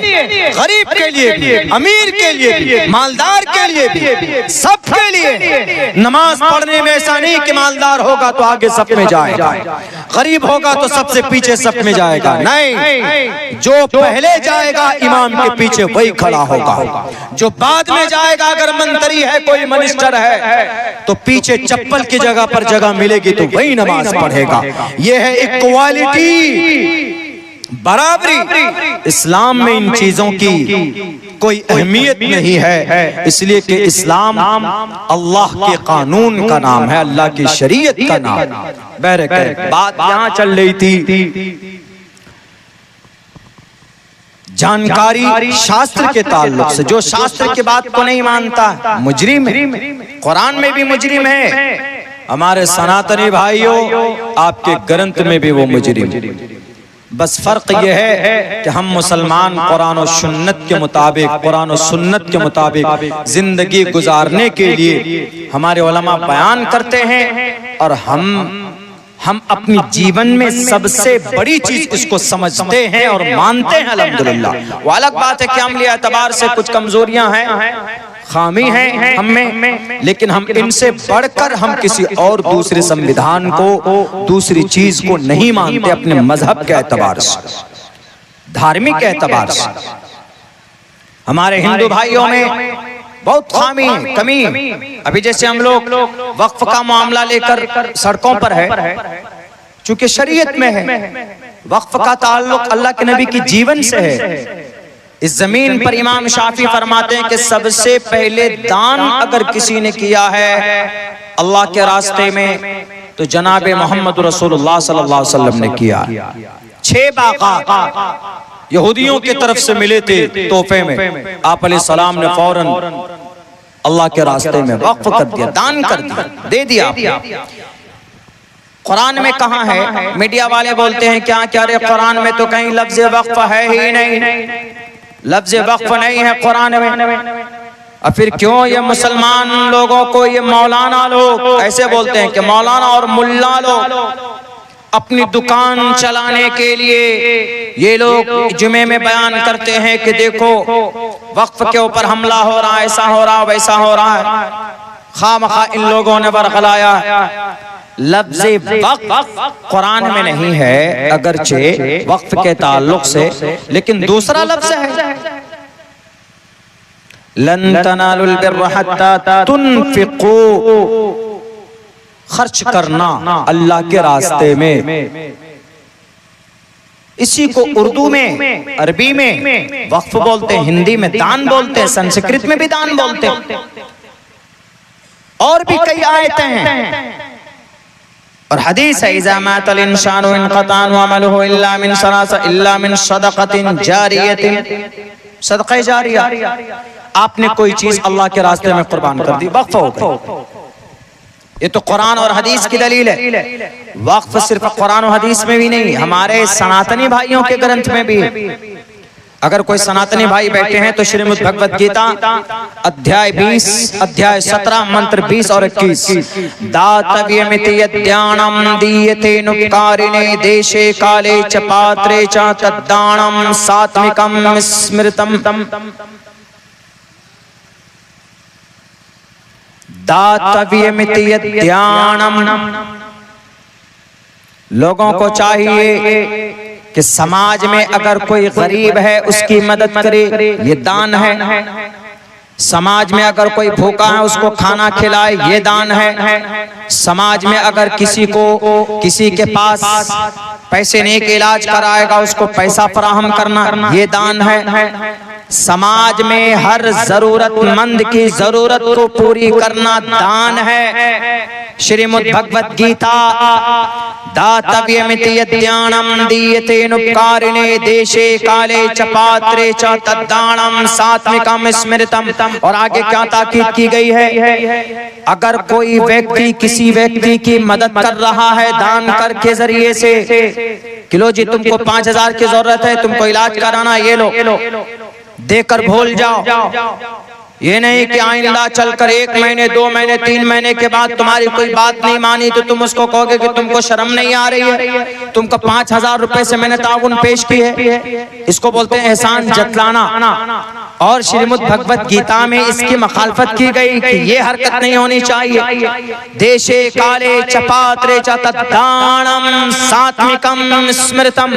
गरीब के लिए भी, अमीर के लिए भी, मालदार के लिए भी, सबके लिए। नमाज पढ़ने में ऐसा नहीं कि मालदार होगा तो आगे सब में जाएगा, गरीब होगा तो सबसे पीछे सब में जाएगा। नहीं, जो पहले जाएगा इमाम के पीछे वही खड़ा होगा। जो बाद में जाएगा, अगर मंत्री है, कोई मिनिस्टर है, तो पीछे चप्पल की जगह पर जगह मिलेगी तो वही नमाज पढ़ेगा। यह है इक्वालिटी, बराबरी। इस्लाम में इन चीजों की कोई अहमियत नहीं है, इसलिए कि इस्लाम अल्लाह के कानून का नाम है, अल्लाह की शरीयत का नाम। बहरकैफ बात यहाँ चल रही थी जानकारी शास्त्र के ताल्लुक से। जो शास्त्र की बात को नहीं मानता मुजरिम है, कुरान में भी मुजरिम है। हमारे सनातनी भाइयों, आपके ग्रंथ में भी वो मुजरिम। बस फर्क यह है कि हम मुसलमान कुरान और सुन्नत के मुताबिक, कुरान और सुन्नत के मुताबिक जिंदगी गुजारने के लिए हमारे उलमा बयान करते हैं, और हम अपनी जीवन में सबसे बड़ी चीज इसको समझते हैं और मानते हैं। अल्हम्दुलिल्लाह। वो अलग बात है कि हम लिए एतबार से कुछ कमजोरियां हैं, खामी है हम में, लेकिन हम इनसे बढ़कर हम किसी और दूसरे संविधान को, दूसरी चीज को नहीं मानते अपने मजहब के एतबार से, धार्मिक के एतबार से। हमारे हिंदू भाइयों में बहुत खामी है, कमी है। अभी जैसे हम लोग वक्फ का मामला लेकर सड़कों पर है, चूंकि शरीयत में है, वक्फ का ताल्लुक अल्लाह के नबी की जीवन से है। इस जमीन पर इमाम शाफी फरमाते हैं कि सबसे पहले दान अगर किसी ने किया है अल्लाह के रास्ते में तो जनाब मोहम्मद रसूलुल्लाह सल्लल्लाहु अलैहि वसल्लम ने किया। 6 बाग़ात यहूदियों की तरफ से मिले थे तोहफे में, आप अलैहिस्सलाम ने फौरन अल्लाह के रास्ते में वक्फ कर दिया, दान कर दिया, दे दिया। कुरान में कहाँ है? मीडिया वाले बोलते हैं क्या क्या रे, कुरान में तो कहीं लफ्ज वक्फ है ही नहीं, लफ्ज वक्फ नहीं है कुरान में। और फिर क्यों ये मुसलमान लोगों को, ये मौलाना लोग ऐसे बोलते हैं कि मौलाना और मुल्ला लोग अपनी दुकान चलाने के लिए ये लोग जुमे में बयान करते हैं कि देखो वक्फ के ऊपर हमला हो रहा है, ऐसा हो रहा है, वैसा हो रहा है। खामखा इन लोगों ने बरगलाया। लफ्ज़ वक्फ कुरान में नहीं है, अगरचे वक्फ के ताल्लुक से, लेकिन दूसरा लफ्ज़ है लन तनालुल बिर्र हत्ता तुनफिकू, खर्च करना अल्लाह के रास्ते में। इसी को उर्दू में, अरबी में वक्फ बोलते हैं, हिंदी में दान बोलते हैं, संस्कृत में भी दान बोलते हैं, और भी कई आयतें हैं। और हदीस है इज़ा मातल इंसानु इनक़ता अमलुहु इल्ला मिन सलासा इल्ला मिन सदक़तिन जारियतिन, सदक़ा जारिया। आपने कोई चीज अल्लाह के रास्ते में कुर्बान कर दी, वक्फ हो गई। ये तो कुरान और हदीस की दलील है। वक्फ सिर्फ कुरान और हदीस में भी नहीं, हमारे सनातनी भाइयों के ग्रंथ में भी है। अगर कोई सनातनी भाई बैठे हैं तो श्रीमद् भगवत गीता अध्याय 20, अध्याय 17, मंत्र 20 और 21, दातव्यमिति यद्दानं दीयते नुपकारिणे देशे काले च पात्रे च तद्दानं सात्विकं स्मृतम्। दातव्यमिति यद्दानं, लोगों को चाहिए कि समाज में अगर कोई गरीब है उसकी मदद करे, ये दान है। समाज में अगर कोई भूखा है उसको खाना खिलाए, ये दान है। समाज में अगर किसी के पास पैसे नहीं के इलाज कराएगा उसको पैसा फराहम करना, ये दान है। समाज में हर जरूरतमंद की जरूरत को पूरी करना दान है। श्रीमद् भगवत गीता दातव्यमिति यद्दानं दीयतेनुपकारिणे देशे काले च पात्रे च तद्दानं सात्विकं स्मृतम्। और आगे क्या ताकीद की गई है, अगर कोई व्यक्ति किसी व्यक्ति की मदद कर रहा है दान कर के जरिए से, कि लो जी तुमको 5000 की जरूरत है, तुमको इलाज कराना, ये लो, देकर भूल जाओ। ये नहीं कि आइंदा चलकर 1 महीने 2 महीने 3 महीने के बाद तुम्हारी कोई बात नहीं मानी तो तुम उसको कहोगे कि तुमको शर्म नहीं आ रही है, तुमको 5000 रुपए से मैंने ताउन पेश की है। इसको बोलते हैं एहसान जतलाना। और श्रीमद् भगवत गीता में इसकी मखालफत की गई कि ये हरकत नहीं होनी चाहिए। देशे काले च पात्रे च तद्दानं सात्विकं स्मृतम्।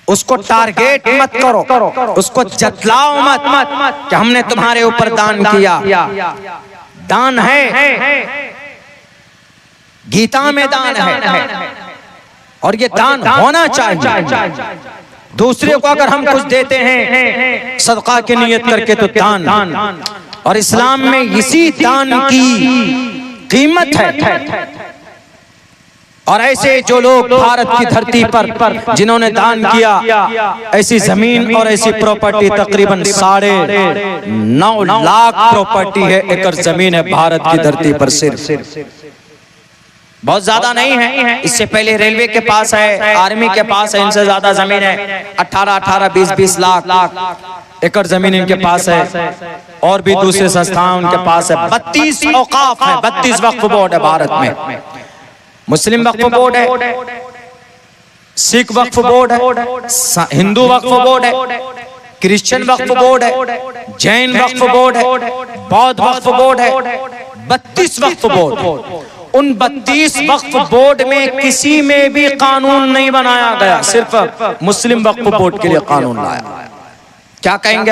उसको टारगेट मत करो, उसको जतलाओ मत कि हमने तुम्हारे ऊपर दान किया। दान है, गीता में दान है और ये दान होना चाहिए। दूसरे को अगर हम कुछ देते हैं सदका की नियत करके तो दान, और इस्लाम में इसी दान की कीमत है। और ऐसे जो लोग भारत की धरती पर जिन्होंने दान किया, ऐसी जमीन और ऐसी प्रॉपर्टी तकरीबन 9.5 लाख प्रॉपर्टी है, एकड़ जमीन है भारत की धरती पर। सिर्फ बहुत ज्यादा नहीं है, इससे पहले रेलवे के पास है, आर्मी के पास है, इनसे ज्यादा जमीन है। 18, 20 लाख एकड़ जमीन इनके पास है। और भी दूसरे संस्थान उनके पास है। 32 औकाफ है, 32 वक्फ बोर्ड है भारत में। मुस्लिम वक्फ बोर्ड है, सिख वक्फ बोर्ड है, हिंदू वक्फ बोर्ड है, क्रिश्चियन वक्फ बोर्ड है, जैन वक्फ बोर्ड है, बौद्ध वक्फ बोर्ड है। 32 वक्फ बोर्ड। उन 32 वक्फ बोर्ड में किसी में भी कानून नहीं बनाया गया, सिर्फ मुस्लिम वक्फ बोर्ड के लिए कानून लाया। क्या कहेंगे?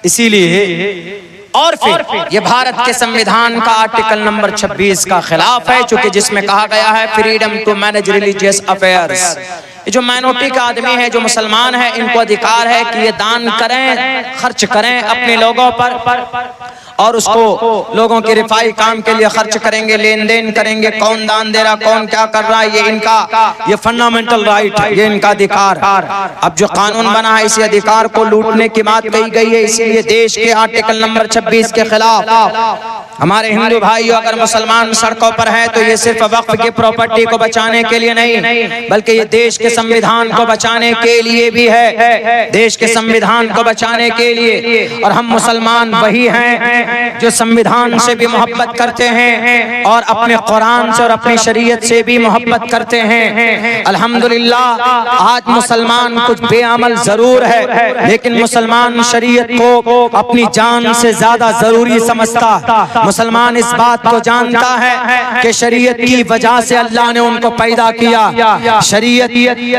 इसीलिए और फिर ये भारत के संविधान का आर्टिकल नंबर 26 का खिलाफ है, चूंकि जिसमें कहा गया है freedom to manage religious affairs. ये जो माइनॉरिटी का आदमी है, जो मुसलमान है, इनको अधिकार है कि ये दान करें, खर्च करें अपने लोगों पर, और उसको लोगों के रिफाई काम के लिए खर्च करेंगे, लेन देन करेंगे, कौन दान दे रहा, कौन क्या कर रहा है, ये इनका ये फंडामेंटल राइट है, ये इनका अधिकार। अब जो कानून बना है इसी अधिकार को लूटने की बात कही गई है। इसीलिए देश के आर्टिकल नंबर 26 के खिलाफ हमारे हिंदू भाइयों, अगर मुसलमान सड़कों पर है तो ये सिर्फ वक्फ की प्रॉपर्टी को बचाने के लिए नहीं, बल्कि ये देश के संविधान को बचाने के लिए भी है, देश के संविधान को बचाने के लिए। और हम मुसलमान वही हैं जो संविधान से भी मोहब्बत करते हैं और अपने कुरान से और अपनी शरीयत से भी मोहब्बत करते हैं। अल्हम्दुलिल्लाह आज मुसलमान कुछ बेअमल जरूर है, लेकिन मुसलमान शरीयत को अपनी जान से ज्यादा जरूरी समझता। मुसलमान इस बात को जानता है कि शरीयत की वजह से अल्लाह ने उनको पैदा किया। शरीयत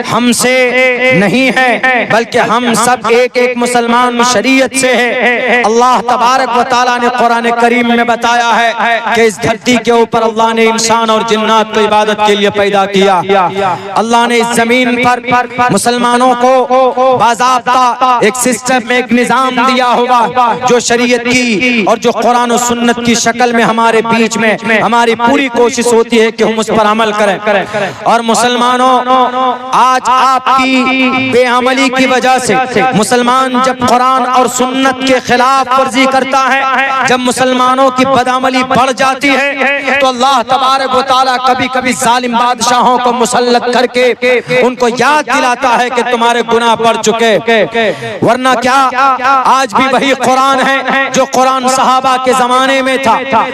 हमसे नहीं है, बल्कि हम सब एक मुसलमान शरीयत से है। अल्लाह तबारक व तआला ने कुरान करीम में बताया है कि इस धरती के ऊपर अल्लाह ने इंसान और जिन्नात को इबादत के लिए पैदा किया। अल्लाह ने इस जमीन पर मुसलमानों को बाज़ाब्ता एक सिस्टम, एक निजाम दिया होगा जो शरीयत की और जो कुरान और सुन्नत की शक्ल में हमारे बीच में हमारी पूरी कोशिश होती है कि हम उस पर अमल करें। और मुसलमानों, आज आपकी बेअमली की वजह से मुसलमान जब कुरान और सुन्नत के खिलाफ वर्जी करता है, जब मुसलमानों की बदअमली बढ़ जाती है, तो अल्लाह तबारक व तआला कभी कभी जालिम बादशाहों को मुसल्लत करके उनको याद दिलाता है कि तुम्हारे गुनाह बढ़ चुके। वरना क्या आज भी वही कुरान है जो कुरान सहाबा के जमाने में था।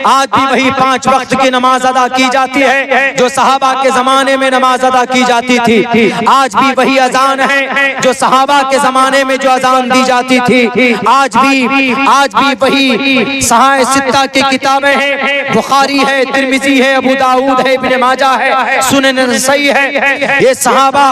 आज भी वही 5 वक्त की नमाज अदा की जाती है जो सहाबा के जमाने में नमाज अदा की जाती थी। आज भी वही अजान है जो सहाबा के जमाने में जो अजान दी जाती थी। आज भी वही सहाय सित्ता की किताबें हैं, बुखारी है, तिरमिजी है, अबू दाऊद है, इब्ने माजा है, सुनन नसई है। ये सहाबा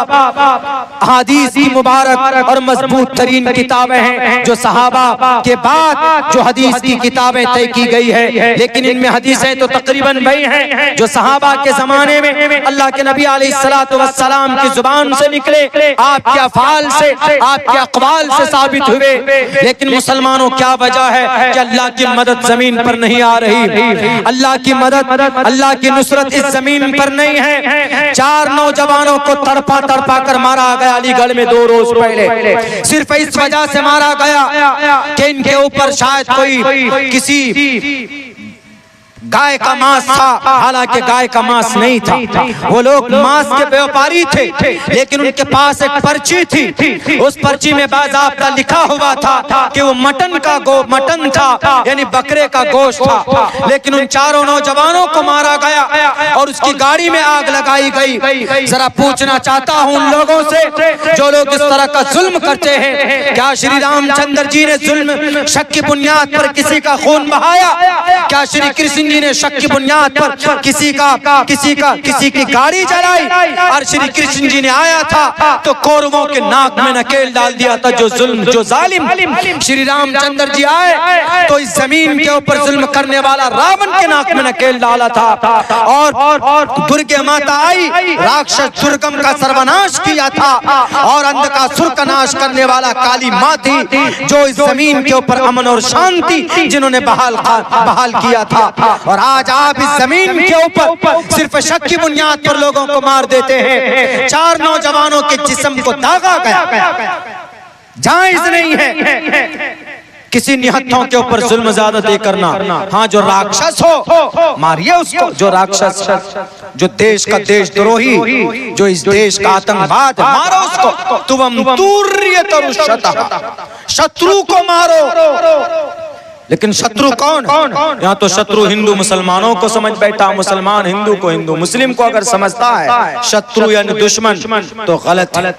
हदीस की मुबारक और मजबूत तरीन किताबें हैं जो सहाबा के बाद जो हदीस की किताबें तय की गई है। लेकिन इनमें हदीसें तो तकरीबन वही हैं जो सहाबा के जमाने में अल्लाह के नबी अलैहिस्सलातु वस्सलाम की जुबान से निकले, आपके अफ़ाल से, आपके अक़वाल से साबित हुए। लेकिन मुसलमानों क्या वजह है कि अल्लाह की मदद जमीन पर नहीं आ रही, अल्लाह की मदद, अल्लाह की नुसरत इस जमीन पर नहीं है। 4 नौजवानों को तड़पा तड़पा कर मारा गया अलीगढ़ में 2 रोज पहले, सिर्फ इस वजह से मारा गया कि इनके ऊपर शायद कोई किसी गाय का मांस था, हालांकि गाय का मांस नहीं था। वो लोग मांस के व्यापारी थे, लेकिन उनके पास एक पर्ची थी। उस पर्ची में बाज़ाब्ता लिखा हुआ था कि वो मटन था, यानी बकरे का गोश्त था। लेकिन उन 4 नौजवानों को मारा गया और उसकी गाड़ी में आग लगाई गई। जरा पूछना चाहता हूँ उन लोगों से जो लोग इस तरह का जुल्म करते हैं, क्या श्री रामचंद्र जी ने जुल्म शक की बुनियाद पर किसी का खून बहाया? क्या श्री कृष्ण जी ने शक की बुनियाद पर किसी की गाड़ी जलाई? और श्री कृष्ण जी ने आया था तो कौरवों के नाक में नकेल डाल दिया था। जो जुल्म, जो जालिम श्री रामचंद्र जी आए तो इस जमीन के ऊपर जुल्म करने वाला रावण के नाक में नकेल डाला था। और दुर्गे माता आई, राक्षस दुर्गम का सर्वनाश किया था। और अंधकासुर का नाश करने वाला काली माँ थी जो इस जमीन के ऊपर अमन और शांति जिन्होंने बहाल किया था। और आज आप इस जमीन के ऊपर सिर्फ शक की बुनियाद पर लोगों को मार देते हैं। 4 नौजवानों के जिस्म को दागा गया, जायज नहीं है किसी निहत्थों के ऊपर जुल्म ज़्यादती करना। हाँ, जो राक्षस हो मारिए उसको, जो राक्षस, जो देश का देशद्रोही, जो इस देश का आतंकवाद, मारो उसको। तुम शत्रु को मारो। लेकिन शत्रु कौन? यहाँ तो शत्रु हिंदू मुसलमानों को समझ बैठा। मुसलमान हिंदू को, हिंदू मुस्लिम को अगर समझता है शत्रु यानी दुश्मन तो गलत है।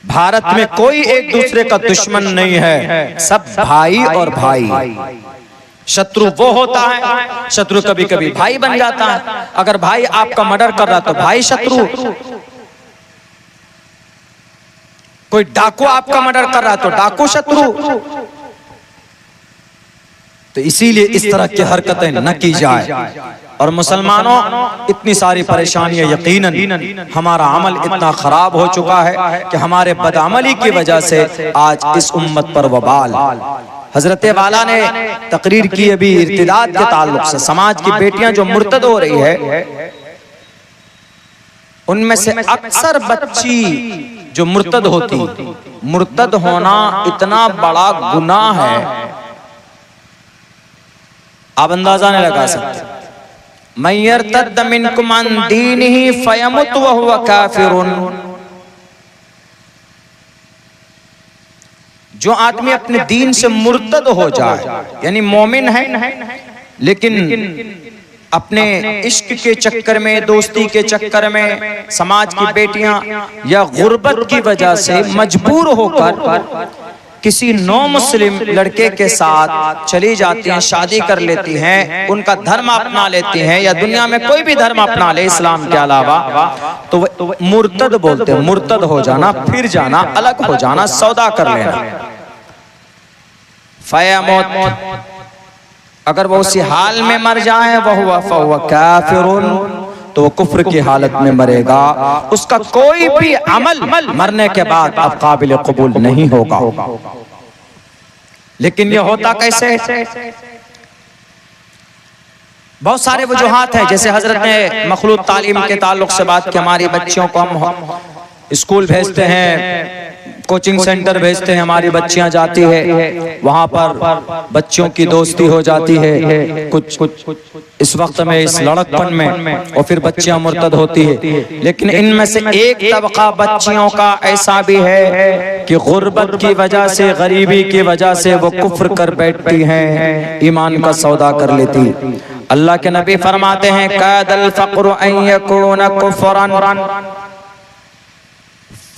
भारत में कोई एक दूसरे का दुश्मन नहीं है, सब भाई और भाई। शत्रु वो होता है, शत्रु कभी कभी भाई बन जाता है। अगर भाई आपका मर्डर कर रहा तो भाई शत्रु, कोई डाकू आपका मर्डर कर रहा तो डाकू शत्रु। तो इसीलिए इस तरह की हरकतें न की जाए। और मुसलमानों, इतनी सारी परेशानियां, यकीनन हमारा अमल इतना खराब हो चुका है कि हमारे बदअमली की वजह से आज इस उम्मत पर वबाल। हजरत वाला ने तकरीर की अभी इर्तिदाद के ताल्लुक से, समाज की बेटियां जो मुर्तद हो रही है उनमें से अक्सर बच्ची जो मुर्तद होती, मुर्तद होना इतना बड़ा गुनाह है आप अंदाजा नहीं लगा सकते। मन यर्तद मिनकुम अन दीनिही फयमुत व हुवा काफिरुन। जो आदमी अपने दीन से मुर्तद हो जाए, यानी मोमिन है लेकिन अपने इश्क के चक्कर में, दोस्ती के चक्कर में, समाज की बेटियां या गुर्बत की वजह से मजबूर होकर किसी नौ मुस्लिम लड़के के साथ चली जाती हैं, शादी कर लेती हैं, उनका धर्म अपना लेती हैं, या दुनिया में कोई भी धर्म अपना ले इस्लाम के अलावा, तो मुर्तद बोलते हैं। मुर्तद हो जाना, फिर जाना, अलग हो जाना, सौदा कर लेना। फयमुत, अगर वो उसी हाल में मर जाए, वह फहुवा काफिरुन, तो वो कुफ्र की हालत में मरेगा। उसका कोई भी अमल मरने के बाद अब काबिल कबूल नहीं होगा। लेकिन ये होता कैसे? बहुत सारे वजूहात हैं। जैसे हजरत ने मखलूत तालीम के ताल्लुक से बात की, हमारी बच्चियों को हम स्कूल भेजते हैं, कोचिंग सेंटर भेजते हैं, हमारी बच्चियां जाती है, वहां पर बच्चों की दोस्ती हो जाती है कुछ इस वक्त में, इस लड़कपन में, और फिर बच्चियां मुर्तद होती है। लेकिन इनमें से एक तबका बच्चियों का ऐसा भी है कि गुर्बत की वजह से, गरीबी की वजह से वो कुफ्र कर बैठती हैं, ईमान का सौदा कर लेती। अल्लाह के नबी फरमाते हैं, कादल फक्र अन यकून कुफ्रन,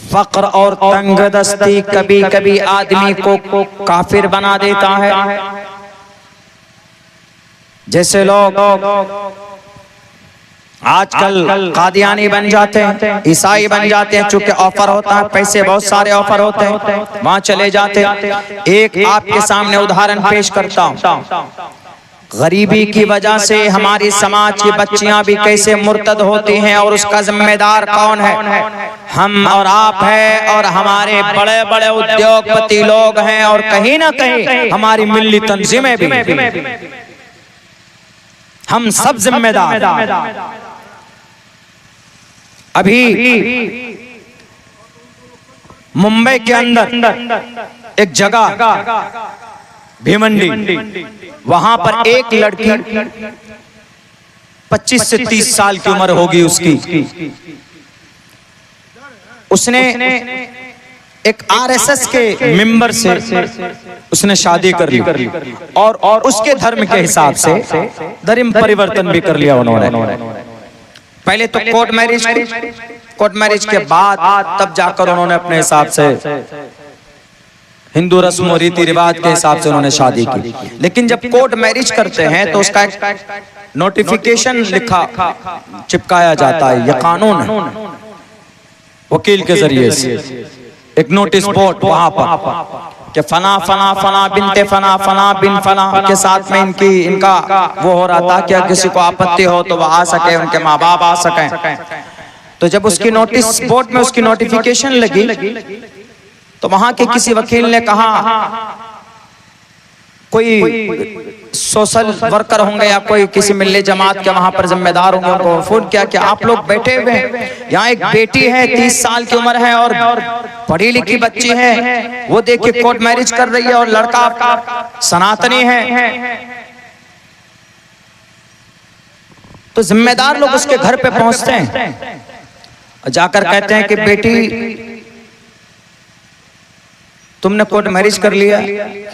फक्र और तंगदस्ती कभी कभी आदमी को काफिर बना देता है। जैसे लोग आजकल कादियानी बन जाते हैं, ईसाई बन जाते हैं, चूंकि ऑफर होता है, पैसे बहुत सारे ऑफर होते हैं, वहां चले जाते हैं। एक आपके सामने उदाहरण पेश करता हूं। गरीबी की वजह से हमारी समाज की बच्चियां भी कैसे मुर्तद होती हैं और उसका जिम्मेदार कौन है? हम और आप है, और हमारे बड़े बड़े उद्योगपति लोग हैं, और कहीं ना कहीं हमारी मिल्ली तंजीमें भी। हम सब जिम्मेदार। अभी मुंबई के अंदर एक जगह भिवंडी, वहां पर एक लड़की 25 से 30 साल की उम्र होगी उसकी, उसने एक आरएसएस के मेंबर से उसने शादी कर ली, और उसके धर्म के हिसाब से धर्म परिवर्तन भी कर लिया उन्होंने। पहले तो कोर्ट मैरिज के बाद तब जाकर उन्होंने अपने हिसाब से हिंदू रस्म और रीति रिवाज के हिसाब से उन्होंने शादी की। लेकिन जब कोर्ट मैरिज करते हैं तो उसका एक नोटिफिकेशन लिखा चिपकाया जाता है, यह कानून है, वकील के जरिए से एक नोटिस बोर्ड वहां पर कि फना फना फना बिनते फना फना बिन फना के साथ में इनका वो हो रहा था कि किसी को आपत्ति हो तो वह आ सके, उनके माँ बाप आ सके। तो जब उसकी नोटिस बोर्ड में उसकी नोटिफिकेशन लगी तो वहां के किसी वकील ने कहा, कोई सोशल वर्कर होंगे या कोई किसी मिल्ली जमात के वहां पर जिम्मेदार होंगे, उनको फोन किया कि आप लोग बैठे हुए हैं, यहाँ एक बेटी है 30 साल की उम्र है और पढ़ी लिखी बच्ची है, वो देखिए कोर्ट मैरिज कर रही है और लड़का सनातनी है। तो जिम्मेदार लोग उसके घर पे पहुंचते हैं, जाकर कहते हैं कि बेटी तुमने कोर्ट मैरिज कर लिया?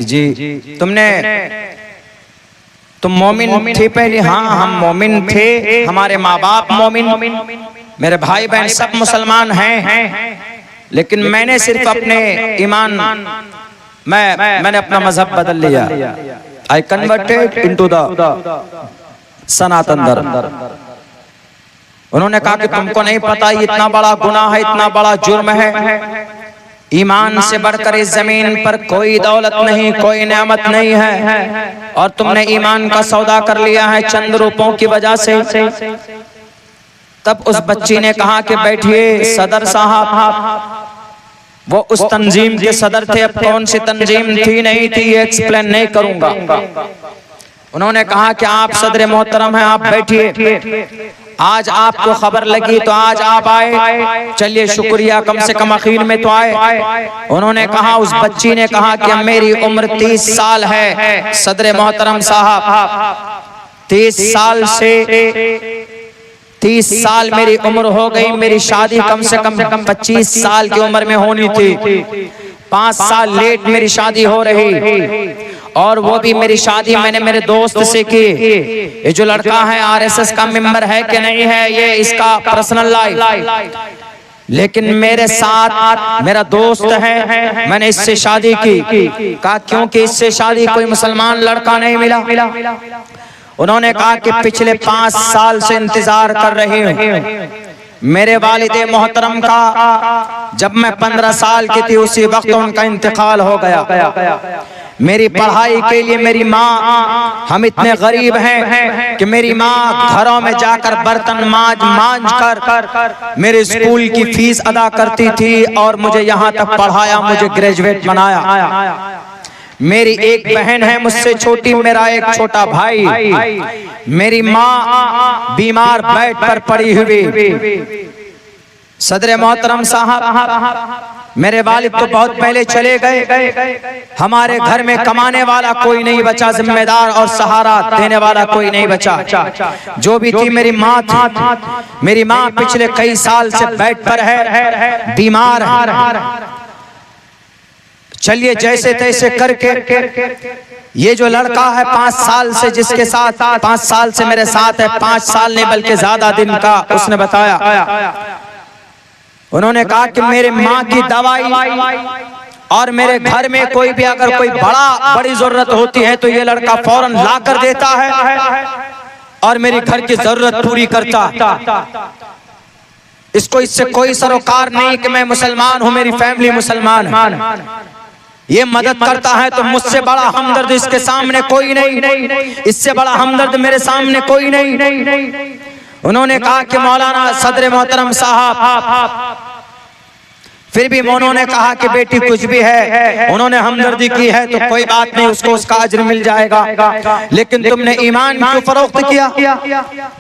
जी। तुम मोमिन थे पहले? हाँ, हम मोमिन थे, हमारे माँ बाप मोमिन, मेरे भाई बहन सब मुसलमान हैं, लेकिन मैंने सिर्फ अपने ईमान मैंने अपना मजहब बदल लिया। आई कन्वर्टेड इनटू द सनातन धर्म। उन्होंने कहा कि तुमको नहीं पता ये इतना बड़ा गुनाह है, इतना बड़ा जुर्म है, ईमान से बढ़कर इस जमीन पर कोई दौलत नहीं, कोई नेमत नहीं है, और तुमने ईमान का सौदा कर लिया है चंद रुपयों की वजह से। तब उस बच्ची ने कहा कि बैठिए सदर साहब, वो उस तंजीम के सदर थे, अब कौन सी तंजीम थी नहीं थी ये एक्सप्लेन नहीं करूंगा। उन्होंने कहा कि आप सदर मोहतरम हैं, आप बैठिए, आज आपको खबर लगी तो आज आप आए, चलिए शुक्रिया, कम से कम अखीर में तो आए। उन्होंने कहा, उस बच्ची ने कहा कि मेरी उम्र 30 साल है सदर मोहतरम साहब, 30 साल से 30 साल मेरी उम्र हो गई, मेरी शादी कम से कम 25 साल की उम्र में होनी थी, 5 साल लेट मेरी शादी हो रही, और वो भी मेरी शादी मैंने मेरे दोस्त से की। ये जो लड़का है आरएसएस का मेंबर है कि नहीं है ये इसका पर्सनल लाइफ, लेकिन मेरे साथ मेरा दोस्त है, मैंने इससे शादी की। कहा क्योंकि इससे शादी कोई मुसलमान लड़का नहीं मिला। उन्होंने कहा कि पिछले 5 साल से इंतजार कर रही हूँ। मेरे वालिदे मोहतरम का जब मैं 15 साल की थी उसी वक्त उनका इंतकाल हो गया। मेरी पढ़ाई के लिए मेरी माँ, हम इतने गरीब हैं कि मेरी माँ घरों में जाकर बर्तन मांझ कर मेरे स्कूल की फीस अदा करती थी और मुझे यहाँ तक पढ़ाया, मुझे ग्रेजुएट बनाया। मेरी एक बहन है मुझसे छोटी, मेरा एक छोटा भाई। मेरी माँ बीमार बेड पर पड़ी हुई। सदर मोहतरम साहब, मेरे वालिद तो बहुत पहले चले गए, हमारे घर में कमाने वाला कोई नहीं बचा, जिम्मेदार और सहारा देने वाला कोई नहीं बचा। जो भी थी मेरी माँ थी। मेरी माँ पिछले कई साल से बेड पर है, बीमार है। चलिए जैसे तैसे करके ये जो लड़का है 5 साल से जिसके साथ 5 साल से मेरे साथ है, 5 साल ने बल्कि ज्यादा दिन का उसने बताया, उन्होंने कहा कि मेरे माँ की दवाई और मेरे घर में कोई भी अगर कोई बड़ी जरूरत होती है तो ये लड़का फौरन ला कर देता है और मेरी घर की जरूरत पूरी करता। इसको इससे कोई सरोकार नहीं कि मैं मुसलमान हूं, मेरी फैमिली मुसलमान है। ये मदद करता है तो मुझसे बड़ा हमदर्द इसके सामने कोई नहीं, इससे बड़ा हमदर्द मेरे सामने कोई नहीं। उन्होंने कहा कि मौलाना सदर मोहतरम साहब, फिर भी उन्होंने कहा कि बेटी कुछ भी है, उन्होंने हमदर्दी की है तो कोई बात नहीं, उसको उसका अज्र मिल जाएगा, लेकिन तुमने ईमान क्यों फरोख्त किया?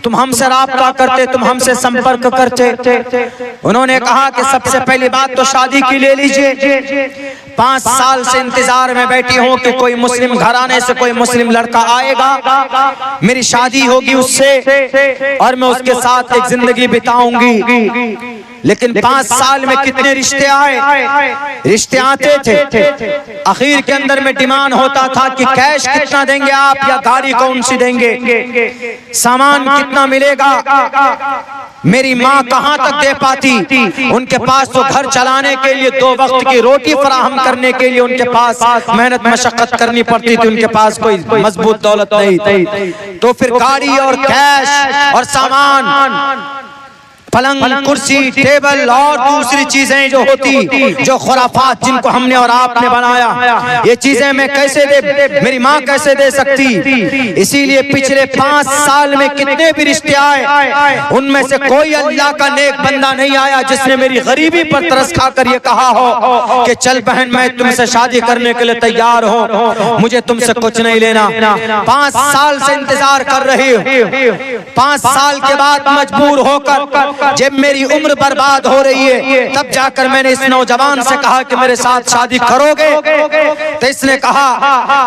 तुम हमसे राब्ता करते, तुम हमसे संपर्क करते। उन्होंने कहा कि सबसे पहली बात तो शादी की ले लीजिए। 5 साल से इंतजार में बैठी हूँ कि कोई मुस्लिम घराने से कोई मुस्लिम लड़का आएगा, मेरी शादी होगी उससे और मैं उसके साथ एक जिंदगी बिताऊंगी। लेकिन 5 साल में कितने रिश्ते आए, रिश्ते आते थे। आखिर के अंदर में डिमांड होता था कि कैश कितना देंगे आप, या गाड़ी कौन सी देंगे, सामान कितना मिलेगा। मेरी माँ कहाँ तक दे पाती? उनके पास तो घर चलाने के लिए 2 वक्त की रोटी फराहम करने के लिए उनके पास मेहनत मशक्कत करनी पड़ती थी, उनके पास कोई मजबूत दौलत नहीं थी। तो फिर गाड़ी और कैश और सामान, पलंग, कुर्सी, टेबल और दूसरी चीजें जो होती, जो खुराफात जिनको हमने और आपने बनाया, ये चीजें मैं कैसे दे, मेरी माँ कैसे दे सकती? इसीलिए पिछले 5 साल में कितने भी रिश्ते आए, उनमें से कोई अल्लाह का नेक बंदा नहीं आया जिसने मेरी गरीबी पर तरस खाकर ये कहा हो कि चल बहन मैं तुमसे शादी करने के लिए तैयार हूँ, मुझे तुमसे कुछ नहीं लेना। 5 साल से इंतजार कर रही हूँ। 5 साल के बाद मजबूर होकर जब मेरी उम्र बर्बाद हो रही है, तब जाकर मैंने इस नौजवान से कहा कि मेरे साथ शादी करोगे? तो इसने कहा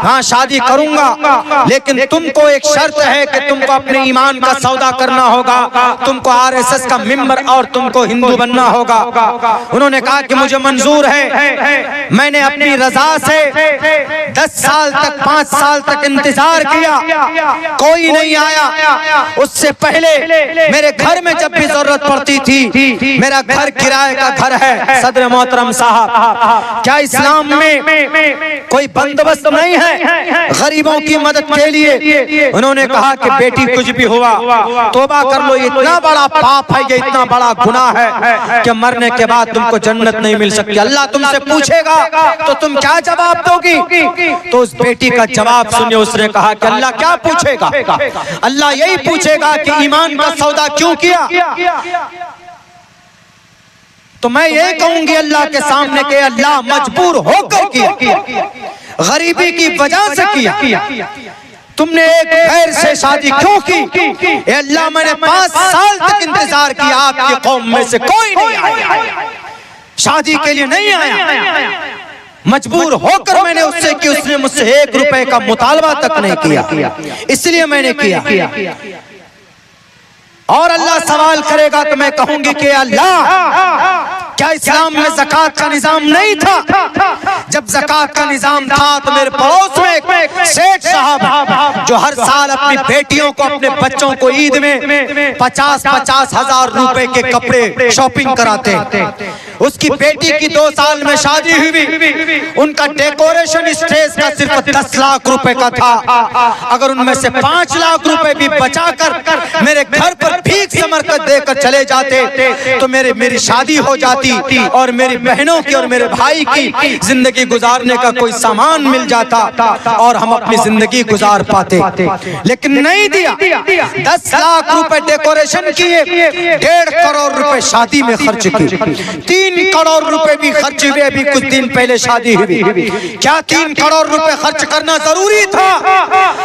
हाँ शादी करूंगा, लेकिन तुमको एक शर्त है कि तुमको अपने ईमान का सौदा करना होगा, तुमको RSS का मेंबर और तुमको हिंदू बनना होगा। उन्होंने कहा कि मुझे मंजूर है। मैंने अपनी रजा से 10 साल तक 5 साल तक इंतजार किया, कोई नहीं आया। उससे पहले मेरे घर में जब भी जरूरत पड़ती थी, मेरा घर किराए का घर है सदर मोहतरम साहब, क्या इस्लाम में कोई बंदोबस्त नहीं है गरीबों की मदद के लिए? उन्होंने कहा कि बेटी कुछ भी हुआ तौबा कर लो, इतना बड़ा पाप है, ये इतना बड़ा गुनाह है कि मरने के बाद तुमको जन्नत नहीं मिल सकती। अल्लाह तुमसे पूछेगा तो तुम क्या जवाब दोगी? तो उस बेटी का जवाब सुनिए। उसने कहा कि अल्लाह क्या पूछेगा? अल्लाह यही पूछेगा कि ईमान का सौदा क्यों किया। तो मैं ये कहूंगी अल्लाह के सामने कि अल्लाह मजबूर होकर किया, गरीबी की वजह से किया। तुमने एक गैर से शादी क्यों की? अल्लाह मैंने 5 साल तक इंतजार किया, आपकी कौम में से कोई नहीं आया, शादी के लिए नहीं आया। मजबूर होकर मैंने उससे कि उसने मुझसे 1 रुपए का मुतालबा तक नहीं किया, इसलिए मैंने किया। और अल्लाह सवाल करेगा तो मैं कहूंगी कि अल्लाह क्या इस्लाम में ज़कात का निजाम नहीं था? जब ज़कात का निजाम था तो मेरे पड़ोस में एक सेठ साहब जो हर साल अपनी बेटियों को, अपने बच्चों को ईद में 50-50 हजार रुपए के कपड़े शॉपिंग कराते। उसकी बेटी की 2 साल में शादी हुई, उनका डेकोरेशन स्टेज का सिर्फ 10 लाख रुपए का था। अगर उनमें से 5 लाख रुपए भी बचाकर मेरे घर पर भीख समर कर देकर चले जाते तो मेरी शादी हो जाती और मेरी बहनों की और मेरे भाई की जिंदगी गुजारने का कोई सामान मिल जाता और हम अपनी जिंदगी गुजार पाते। लेकिन नहीं दिया। 10 लाख रुपए डेकोरेशन किए, 1.5 करोड़ रुपए शादी में खर्च किए, 3 करोड़ रुपए भी खर्च हुए। अभी कुछ दिन पहले शादी हुई। क्या 3 करोड़ रुपए खर्च करना जरूरी था?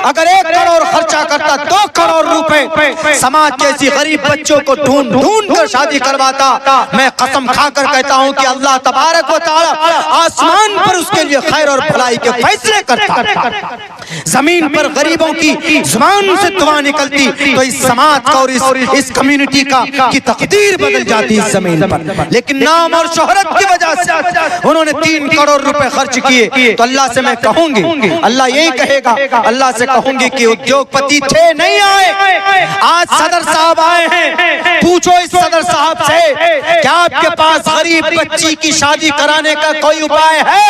अगर 1 करोड़ खर्चा करता, 2 करोड़ रुपए समाज के ऐसी गरीब बच्चों को ढूंढ कर शादी करवाता, मैं कसम खाकर कहता हूं कि अल्लाह तबारक व तआला आसमान पर उसके लिए खैर और भलाई के फैसले करता, जमीन पर गरीबों गरीबों की जुबान से दुआ निकलती तो इस समाज का और इस कम्युनिटी की तकदीर बदल जाती इस जमीन पर। लेकिन नाम और शोहरत की वजह से उन्होंने 3 करोड़ रुपए खर्च किए। तो अल्लाह से मैं कहूंगी, अल्लाह यही कहेगा, अल्लाह से कहूंगी कि उद्योगपति थे नहीं आए, आज सदर साहब आए हैं। पूछो इस सदर साहब से, क्या आपके पास गरीब बच्ची की शादी कराने का कोई उपाय है?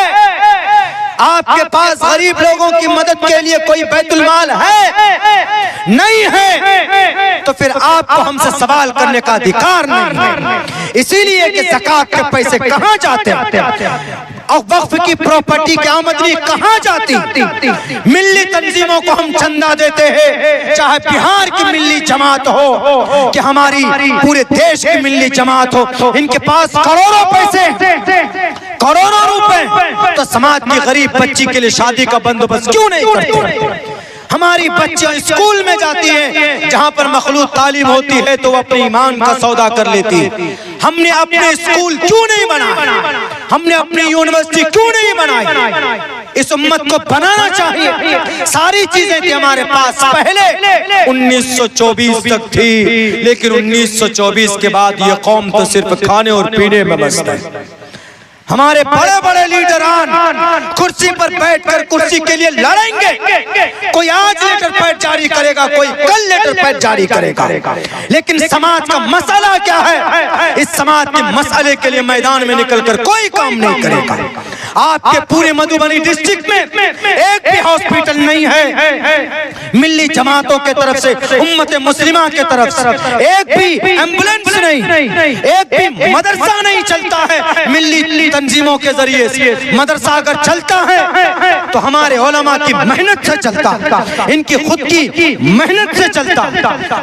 आपके पास गरीब लोगों की मदद के लिए कोई बैतुल माल है? नहीं है। तो फिर आपको हमसे सवाल करने का अधिकार नहीं है। इसीलिए कि ज़कात के पैसे कहां जाते हैं और वक्फ की प्रॉपर्टी की आमदनी कहां जाती? मिल्ली तंजीमों को हम चंदा देते हैं, चाहे बिहार की मिल्ली जमात हो कि हमारी पूरे देश की मिल्ली जमात हो, इनके पास करोड़ों पैसे, करोड़ों रुपए, तो समाज की गरीब बच्ची के लिए शादी का बंदोबस्त क्यों नहीं करते? हमारी बच्चियां स्कूल में जाती हैं जहां पर मखलूत तालीम होती है तो वो अपने ईमान का सौदा कर लेती है। हमने अपने स्कूल क्यों नहीं बनाए? हमने अपनी यूनिवर्सिटी क्यों नहीं बनाई? इस उम्मत को बनाना चाहिए। सारी चीजें थी हमारे पास पहले 1924 तक थी, लेकिन 1924 के बाद ये कौम तो सिर्फ खाने और पीने में मस्त है। हमारे बड़े बड़े लीडरान कुर्सी पर बैठकर कुर्सी के लिए लड़ेंगे। कोई आज लेटर पैड जारी करेगा, कोई कल लेटर पैड जारी करेगा, लेकिन समाज का मसला क्या है? इस समाज के मसले के लिए मैदान में निकलकर कोई काम नहीं करेगा। आपके पूरे मधुबनी डिस्ट्रिक्ट में एक भी हॉस्पिटल नहीं है मिल्ली जमातों के तरफ से, उम्मत मुस्लिमा के तरफ से एक भी एम्बुलेंस नहीं, एक भी मदरसा नहीं चलता है मिल्ली तंजीमों के जरिए से। मदरसा अगर चलता है तो हमारे उलमा की मेहनत से चलता, इनकी खुद की मेहनत से चलता।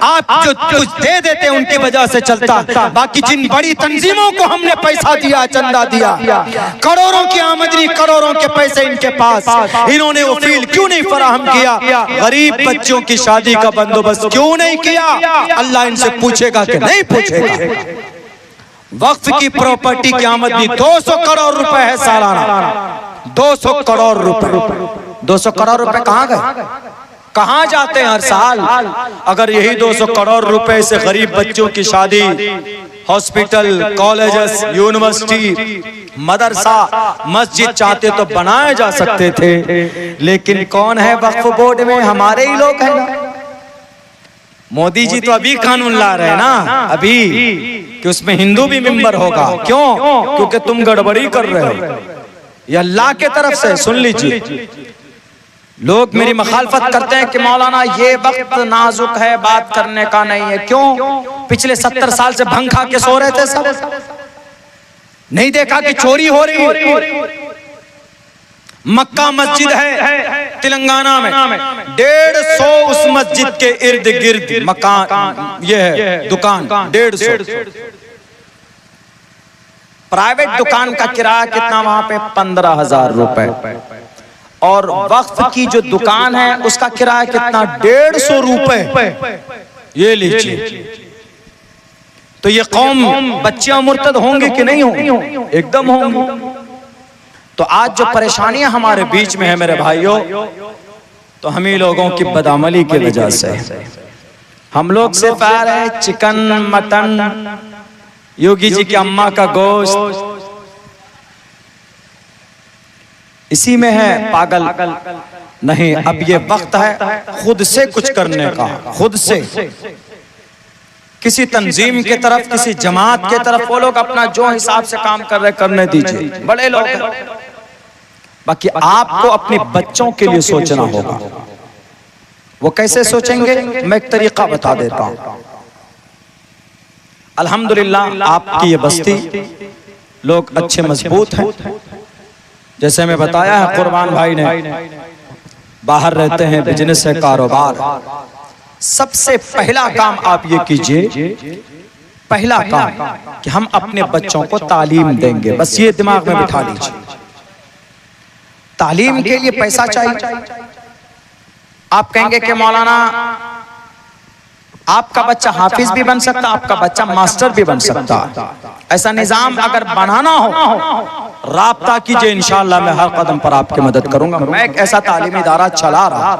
आप जो कुछ दे देते उनकी वजह से चलता। बाकी जिन बड़ी तंजीमों को हमने पैसा दिया, चंदा दिया, करोड़ों की आमदनी, करोड़ों के पैसे इनके पास, इन्होंने वो फील क्यों नहीं फराहम किया? गरीब बच्चों की शादी का बंदोबस्त क्यों नहीं किया? अल्लाह इनसे पूछेगा कि नहीं पूछेगा? वक्फ की प्रॉपर्टी की आमदनी 200 करोड़ रुपए है सालाना। 200 करोड़ रुपए, 200 करोड़ रुपए कहाँ गए? कहाँ जाते हैं हर साल? अगर यही 200 करोड़ रुपए से गरीब बच्चों की शादी, हॉस्पिटल, कॉलेजेस, यूनिवर्सिटी, मदरसा, मस्जिद चाहते तो बनाए जा सकते थे। लेकिन कौन है वक्फ बोर्ड में? हमारे ही लोग हैं ना। मोदी जी तो अभी कानून ला रहे हैं ना, अभी, कि उसमें हिंदू भी मेंबर होगा। क्यों? क्योंकि तुम गड़बड़ी कर रहे हो। ये अल्लाह के तरफ से, सुन लीजिए। लोग मेरी मुखालफत करते हैं कि मौलाना ये वक्त नाजुक है, बात करने का नहीं है। क्यों? पिछले 70 साल से भंग खा के सो रहे थे सब, नहीं देखा कि चोरी हो रही है? मक्का मस्जिद है तेलंगाना में, 150 उस मस्जिद के इर्द गिर्द मकान, ये है दुकान, 150। प्राइवेट दुकान का किराया कितना वहां पे? 15,000 रुपए। और वक्फ की जो दुकान है उसका किराया कितना? 150 रुपए। ये लीजिए। तो ये कौम बच्चियां मुर्तद होंगे कि नहीं होंगी? एकदम होंगी। तो आज जो परेशानियां हमारे बीच में है मेरे भाइयों, तो हम ही लोगों की बदअमली की वजह से। हम लोग सिर्फ आ रहे हैं चिकन, मटन, योगी जी की अम्मा का गोश्त, इसी में है पागल। नहीं, अब ये वक्त है खुद से कुछ करने का, खुद से। किसी तंजीम के तरफ, किसी जमात के तरफ वो लोग अपना जो हिसाब से काम कर रहे करने दीजिए, बड़े लोग हैं। बाकी आपको अपने बच्चों के लिए सोचना होगा। वो कैसे सोचेंगे? मैं एक तरीका बता देता हूं। अल्हम्दुलिल्लाह आपकी ये बस्ती लोग अच्छे मजबूत हैं। जैसे मैं बताया है, कुर्बान भाई ने बाहर रहते हैं, बिजनेस है, कारोबार। सबसे पहला काम आप ये कीजिए, पहला काम कि हम अपने बच्चों को तालीम देंगे। बस ये दिमाग में बिठा लीजिए। तालीम के लिए पैसा चाहिए। आप कहेंगे कि मौलाना आपका बच्चा हाफिज भी बन सकता, आपका बच्चा मास्टर भी बन सकता। ऐसा निजाम अगर बनाना हो, राब्ता कीजिए, इंशाअल्लाह मैं हर कदम पर आपकी मदद करूंगा। मैं एक ऐसा तालीमी इदारा चला रहा,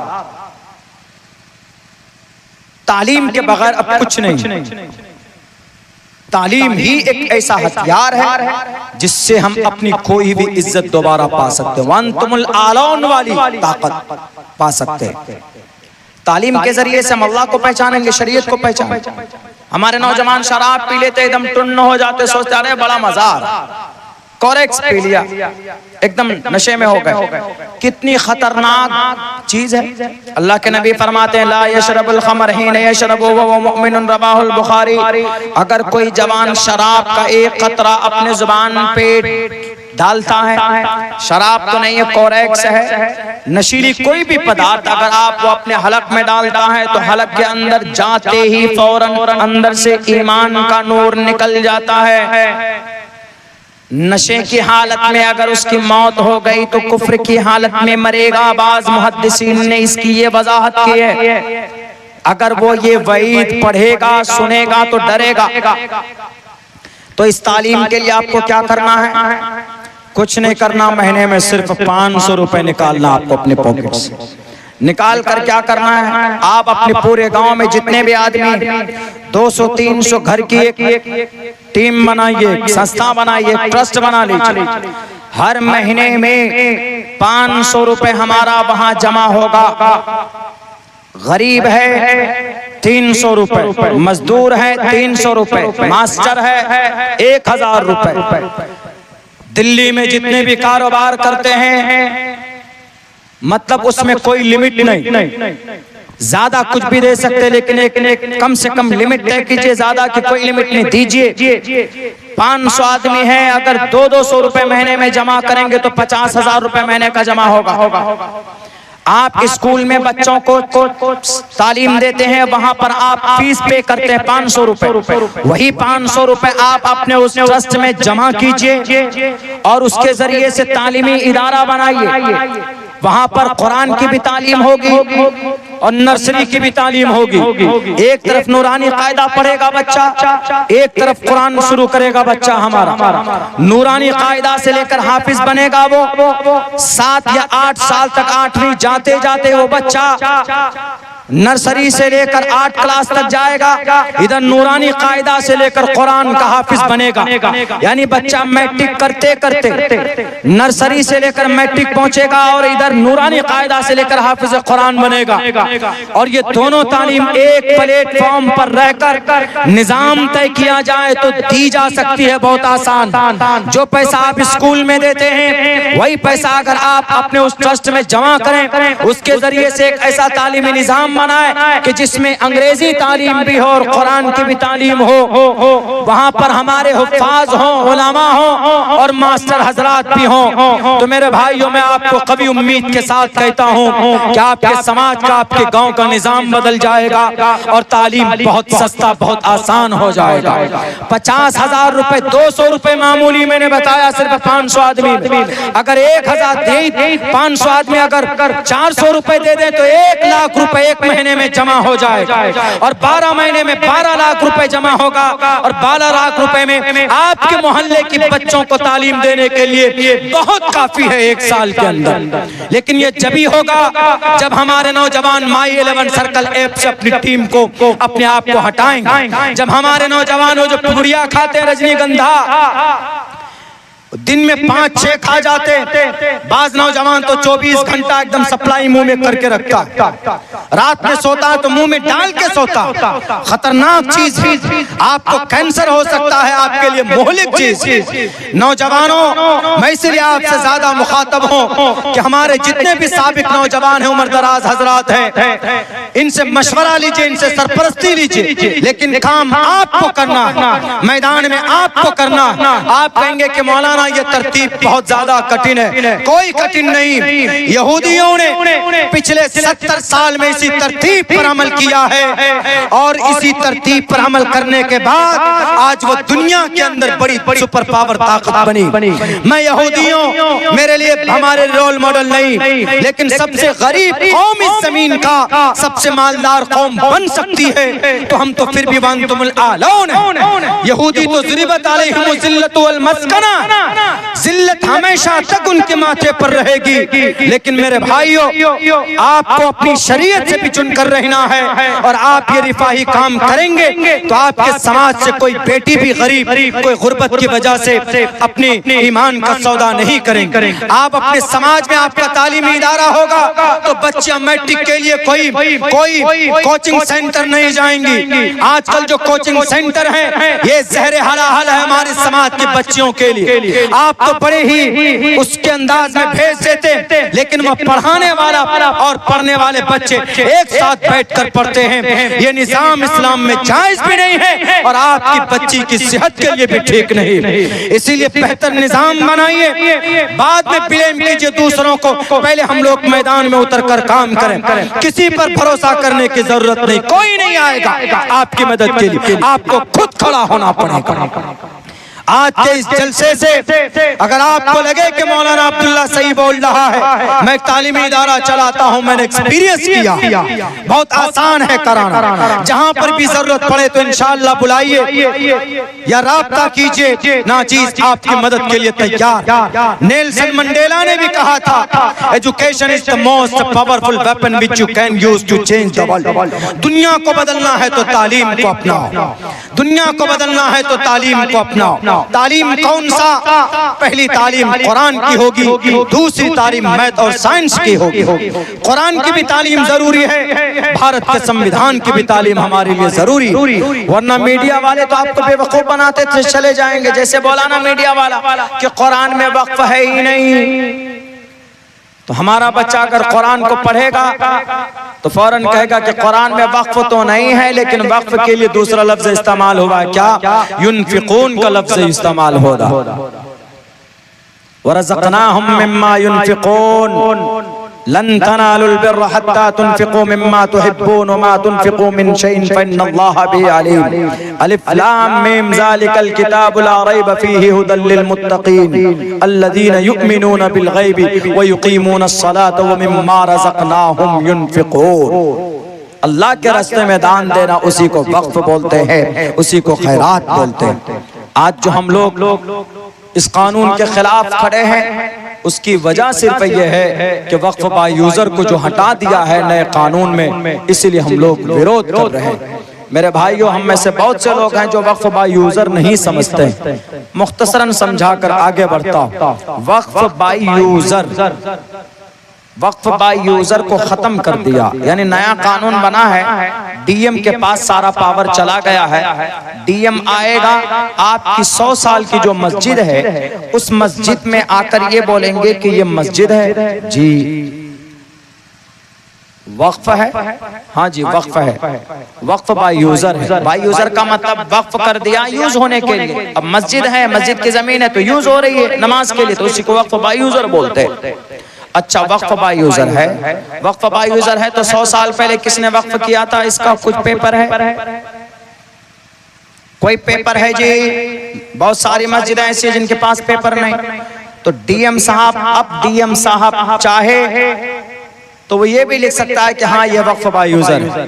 तालीम के बगैर अब कुछ नहीं। तालीम ही एक ऐसा हथियार है जिससे हम अपनी कोई भी इज्जत दोबारा पा सकते हैं, वअंतुमुल आलौन वाली ताकत पा सकते हैं। तालीम के जरिए से हम अल्लाह को पहचानेंगे, शरीयत को पहचानेंगे। हमारे नौजवान शराब पी लेते, एकदम टुन्न हो जाते, सोचते अरे बड़ा मजा आ रहा, कोरेक्स पी लिया, एकदम नशे में हो गए। कितनी खतरनाक चीज है। अल्लाह के नबी फरमाते हैं ला यशरबुल खमर हिन यशरबु वहुव मुमिनुन, रवाहुल बुखारी। अगर कोई जवान शराब का एक कतरा अपने जुबान पे डालता है, शराब तो नहीं है, कोरेक्स है, नशीली कोई भी पदार्थ अगर आप वो अपने हलक में डालता है तो हलक के अंदर जाते ही फौरन अंदर से ईमान का नूर निकल जाता है। नशे की हालत में अगर उसकी मौत हो गई तो कुफ्र की हालत में मरेगा। बाज़ मुहद्दिसीन ने इसकी ये वजाहत की है, अगर वो ये वईद पढ़ेगा सुनेगा तो डरेगा। तो इस तालीम के लिए आपको क्या करना है? कुछ नहीं करना, महीने में सिर्फ 500 रुपए निकालना आपको अपने पॉकेट से। निकाल कर क्या करना है? आप अपने पूरे गांव में जितने भी आदमी 200-300 घर की एक टीम बनाइए, संस्था बनाइए, ट्रस्ट बना लीजिए। हर महीने में 500 रुपए हमारा वहां जमा होगा। गरीब है 300 रुपए, मजदूर है 300 रुपए, मास्टर है 1000 रुपए। दिल्ली में जितने भी कारोबार करते हैं, मतलब उसमें कोई लिमिट नहीं, ज्यादा कुछ भी दे सकते, लेकिन एक कम से कम लिमिट तय कीजिए, ज्यादा की कोई लिमिट नहीं दीजिए। 500 आदमी है, अगर 200 रुपए महीने में जमा करेंगे तो 50,000 रुपए महीने का जमा होगा। आप स्कूल में बच्चों को तालीम देते हैं, वहां पर आप फीस पे करते हैं 500 रुपए। वही 500 रुपए आप अपने उस ट्रस्ट में जमा कीजिए और उसके जरिए से तालीमी इदारा बनाइए। वहां पर कुरान की भी तालीम होगी और नर्सरी की भी तालीम होगी। एक तरफ नूरानी कायदा पढ़ेगा बच्चा, एक तरफ कुरान शुरू करेगा बच्चा हमारा। नूरानी कायदा से लेकर हाफिज बनेगा वो 7 या 8 साल तक, 8वीं जाते जाते वो बच्चा नर्सरी से लेकर 8 क्लास तक जाएगा। इधर नूरानी कायदा से लेकर कुरान का हाफिज बनेगा। यानी बच्चा मैट्रिक करते करते नर्सरी से लेकर मैट्रिक पहुंचेगा और इधर नूरानी कायदा से लेकर हाफिज कुरान बनेगा। और ये दोनों तालीम एक प्लेटफॉर्म पर रहकर निजाम तय किया जाए तो दी जा सकती है बहुत आसान। जो पैसा आप स्कूल में देते हैं वही पैसा अगर आप अपने उस ट्रस्ट में जमा करें, उसके जरिए से एक ऐसा तालीमी निजाम बनाए कि जिसमें अंग्रेजी तालीम भी हो और कुरान की भी तालीम हो। वहां पर हमारे हुफ्फाज हो, उलमा हो और मास्टर हजरात भी हो। तो मेरे भाइयों, मैं आपको कभी उम्मीद के साथ कहता हूं कि आपके समाज का, आपके गांव का निजाम बदल जाएगा और तालीम बहुत सस्ता, बहुत आसान हो जाएगा। 50,000 रुपए, 200 रुपए मामूली, मैंने बताया सिर्फ 500 आदमी। अगर 1000 दे, 500 आदमी अगर 400 रुपए दे दे तो 1 लाख रुपए एक महीने में जमा हो जाएगा और 12 महीने में 12 लाख रुपए जमा होगा और 12 लाख रुपए में आपके मोहल्ले के बच्चों को तालीम देने के लिए बहुत काफी है 1 साल के अंदर। लेकिन ये जभी होगा जब हमारे नौजवान माई 11 सर्कल ऐप से अपनी टीम को, अपने आप को हटाएंगे। जब हमारे नौजवान हो जो पुड़िया खाते हैं, रजनीगंधा दिन में 5-6 खा जाते, बाज नौजवान तो 24 घंटा एकदम सप्लाई मुंह में करके रखता, रात में सोता तो मुंह में डाल के सोता। खतरनाक चीज, आपको कैंसर हो सकता है, आपके लिए मोहलिक चीज। नौजवानों, मैं इसलिए आपसे ज्यादा मुखातब हूं कि हमारे जितने भी साबिक नौजवान हैं, उम्र दराज हजरात हैं, इनसे मशवरा लीजिए, इनसे सरपरस्ती लीजिए, लेकिन काम आपको करना, मैदान में आपको करना। आप कहेंगे कि मौलाना ये तरतीब बहुत ज्यादा कठिन है, कोई कठिन नहीं। यहूदियों ने पिछले 70 साल में इसी तरतीब पर अमल किया है और इसी तरतीब पर अमल करने के बाद आज वो दुनिया के अंदर बड़ी सुपर पावर ताकत बनी। मैं यहूदियों मेरे लिए हमारे रोल मॉडल नहीं, लेकिन सबसे गरीब कौम इस जमीन का सबसे मालदार कौम बन सकती है तो हम तो फिर भी वअंतुमुल आलौन हैं। यहूदी तो ज़ुरिबत अलैहिमुज़ ज़िल्लतु वल मस्कना, जिल्लत हमेशा तक उनके माथे पर रहेगी। लेकिन मेरे भाइयों, आपको अपनी शरीयत से भी चुनकर रहना है, और आप ये रिफाही काम करेंगे तो आपके समाज से कोई बेटी भी गरीब, कोई गुर्बत की वजह से अपनी ईमान का सौदा नहीं करेंगे। आप अपने समाज में, आपका तालीमी इदारा होगा तो बच्चियां मैट्रिक के लिए कोई कोचिंग सेंटर नहीं जाएंगी। आजकल जो कोचिंग सेंटर हैं ये जहर हलाहल है हमारे समाज की बच्चियों के लिए। आप तो बड़े ही उसके अंदाज में भेज देते, लेकिन वो पढ़ाने वाला और पढ़ने वाले बच्चे एक साथ बैठकर पढ़ते हैं। ये निजाम इस्लाम में जायज भी नहीं है और आपकी बच्ची की सेहत के लिए भी ठीक नहीं। इसीलिए बेहतर निजाम बनाइए, बाद में ब्लेम कीजिए दूसरों को। पहले हम लोग मैदान में उतरकर काम करें। किसी पर भरोसा करने की जरूरत नहीं, कोई नहीं आएगा आपकी मदद के लिए, आपको खुद खड़ा होना पड़ेगा। आज के इस जलसे से अगर आपको लगे कि मौलाना अब्दुल्ला सही बोल रहा है, मैं तालीमी इदारा चलाता हूं, मैंने एक्सपीरियंस किया, बहुत आसान है कराना। जहां पर भी जरूरत पड़े तो इंशाअल्लाह बुलाइए या राब्ता कीजिए, नाचीज आपकी मदद के लिए तैयार। नेल्सन मंडेला ने भी कहा था, education is the most powerful weapon which you can use to change the world. दुनिया को बदलना है तो तालीम को अपनाओ, दुनिया को बदलना है तो तालीम को अपनाओ। तालीम कौन सा? पहली तालीम कुरान की होगी, दूसरी तालीम मैथ और साइंस की होगी। कुरान की भी तालीम जरूरी है, भारत के संविधान की भी तालीम हमारे लिए जरूरी, वरना मीडिया वाले तो आपको बेवकूफ बनाते थे चले जाएंगे। जैसे बोला ना मीडिया वाला कि कुरान में वक्फ है ही नहीं, तो हमारा बच्चा अगर कुरान को पढ़ेगा तो फौरन कहेगा कि कुरान में वक्फ तो नहीं है, लेकिन वक्फ के लिए दूसरा लफ्ज इस्तेमाल हुआ, क्या? युनफिकून का लफ्ज इस्तेमाल हो रहा। वरज़क़नाहुम मिम्मा युनफिकून लन तनालुल बिर्र हत्ता तुनफिकू मिम्मा तुहिब्बून वमा तुनफिकू मिन शैइन फइन्नल्लाहा बिही अलीम। अलिफ लाम मीम ज़ालिकल किताबु ला रैब फीहि हुदल लिल मुत्तक़ीन अल्लज़ीना युमिनूना बिल गैबि व युक़ीमूनस सलाता व मिम्मा रज़क़नाहुम युनफिकून। अल्लाह के रास्ते में दान देना उसी को वक्फ बोलते हैं, उसी को खैरात बोलते हैं। आज जो हम लोग इस कानून के खिलाफ खड़े हैं, उसकी वजह सिर्फ ये है कि वक्फ बाय यूजर को जो हटा दिया है नए कानून में, इसीलिए हम लोग विरोध कर रहे हैं। मेरे भाइयों, हम में से बहुत से लोग हैं जो वक्फ बाय यूजर नहीं समझते। मुख्तसरन समझाकर आगे बढ़ता हूं। वक्फ बाय यूजर को खत्म कर दिया, यानी नया कानून बना है, डीएम के पास सारा पावर चला गया है। डीएम आएगा, आपकी 100 साल की जो मस्जिद है उस मस्जिद में आकर ये बोलेंगे कि ये मस्जिद है जी, वक्फ है, हाँ जी वक्फ है, वक्फ बाय यूजर है। बाय यूजर का मतलब वक्फ कर दिया यूज होने के लिए। अब मस्जिद है, मस्जिद की जमीन है तो यूज हो रही है नमाज के लिए, तो उसी को वक्फ बाय यूजर बोलते हैं। अच्छा, वक्फ बाय यूजर है, वक्फ बाय यूजर है तो 100 साल पहले किसने वक्फ किया था, इसका कुछ पेपर है? कोई पेपर है जी? बहुत सारी मस्जिदें ऐसी हैं जिनके पास पेपर नहीं। तो डीएम साहब, अब डीएम साहब चाहे तो वो ये भी लिख सकता है कि हाँ ये वक्फ बाय यूजर है,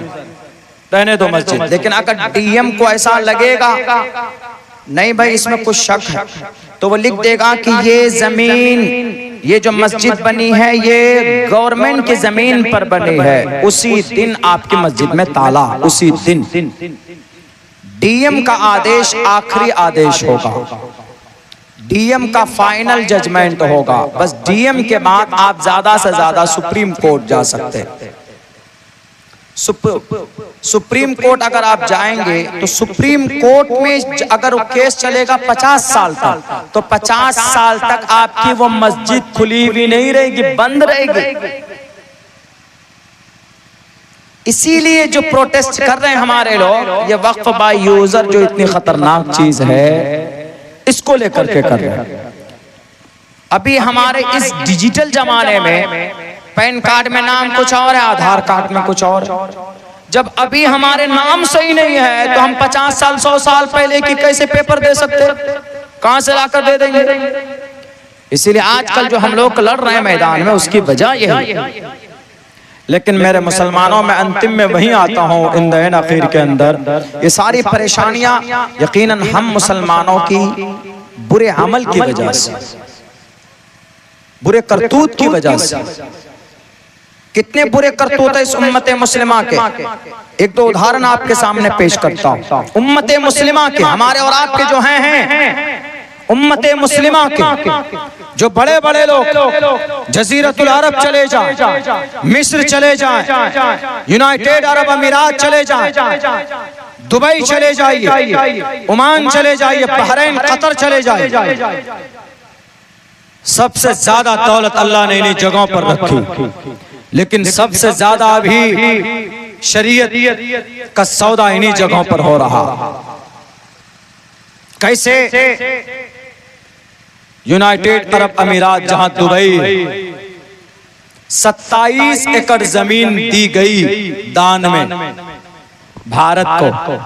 रहने दो मस्जिद। लेकिन अगर डीएम को ऐसा लगेगा नहीं भाई इसमें कुछ शक है, तो वो लिख देगा कि ये जमीन, ये जो मस्जिद बनी है ये गवर्नमेंट की जमीन पर बनी है। उसी दिन आपकी मस्जिद में ताला, उसी दिन डीएम का आदेश आखिरी आदेश होगा, डीएम का फाइनल जजमेंट होगा। बस डीएम के बाद आप ज्यादा से ज्यादा सुप्रीम कोर्ट जा सकते हैं। सुप्रीम कोर्ट अगर आप जाएंगे तो सुप्रीम कोर्ट में अगर केस चलेगा 50 साल तक, तो 50 साल तक आपकी वो मस्जिद खुली भी नहीं रहेगी, बंद रहेगी। इसीलिए जो प्रोटेस्ट कर रहे हैं हमारे लोग, ये वक्फ बाय यूजर जो इतनी खतरनाक चीज है, इसको लेकर के कर रहे हैं। अभी हमारे इस डिजिटल जमाने में पैन कार्ड में नाम कुछ और है, आधार कार्ड में कुछ और। जब अभी हमारे नाम सही नहीं है तो हम 50 साल 100 साल पहले की कैसे पेपर दे सकते? कहां से लाकर दे देंगे? इसीलिए आजकल जो हम लोग लड़ रहे हैं मैदान में, उसकी वजह यही है। लेकिन मेरे मुसलमानों में अंतिम में वही आता हूँ, इन दिन आखिर के अंदर ये सारी परेशानियां यकीनन हम मुसलमानों की बुरे अमल की वजह से, बुरे करतूत की वजह से। कितने बुरे करतूत है इस उम्मत मुस्लिमा के। एक दो उदाहरण आपके सामने पेश करता हूं। उम्मत मुस्लिमा के, हमारे और आपके जो हैं उम्मत मुस्लिमा के जो बड़े बड़े लोग जजीरतुल अरब चले जाएं, मिस्र चले जाएं, यूनाइटेड अरब अमीरात चले जाएं, दुबई चले जाइए, ओमान चले जाइए, बहरीन, कतर चले जाइए, सबसे ज्यादा दौलत अल्लाह ने इन जगहों पर रखी, लेकिन सबसे ज्यादा अभी शरीयत का सौदा इन्हीं जगहों पर हो रहा। कैसे? यूनाइटेड अरब अमीरात, जहां दुबई 27 एकड़ जमीन दी गई दान में भारत को।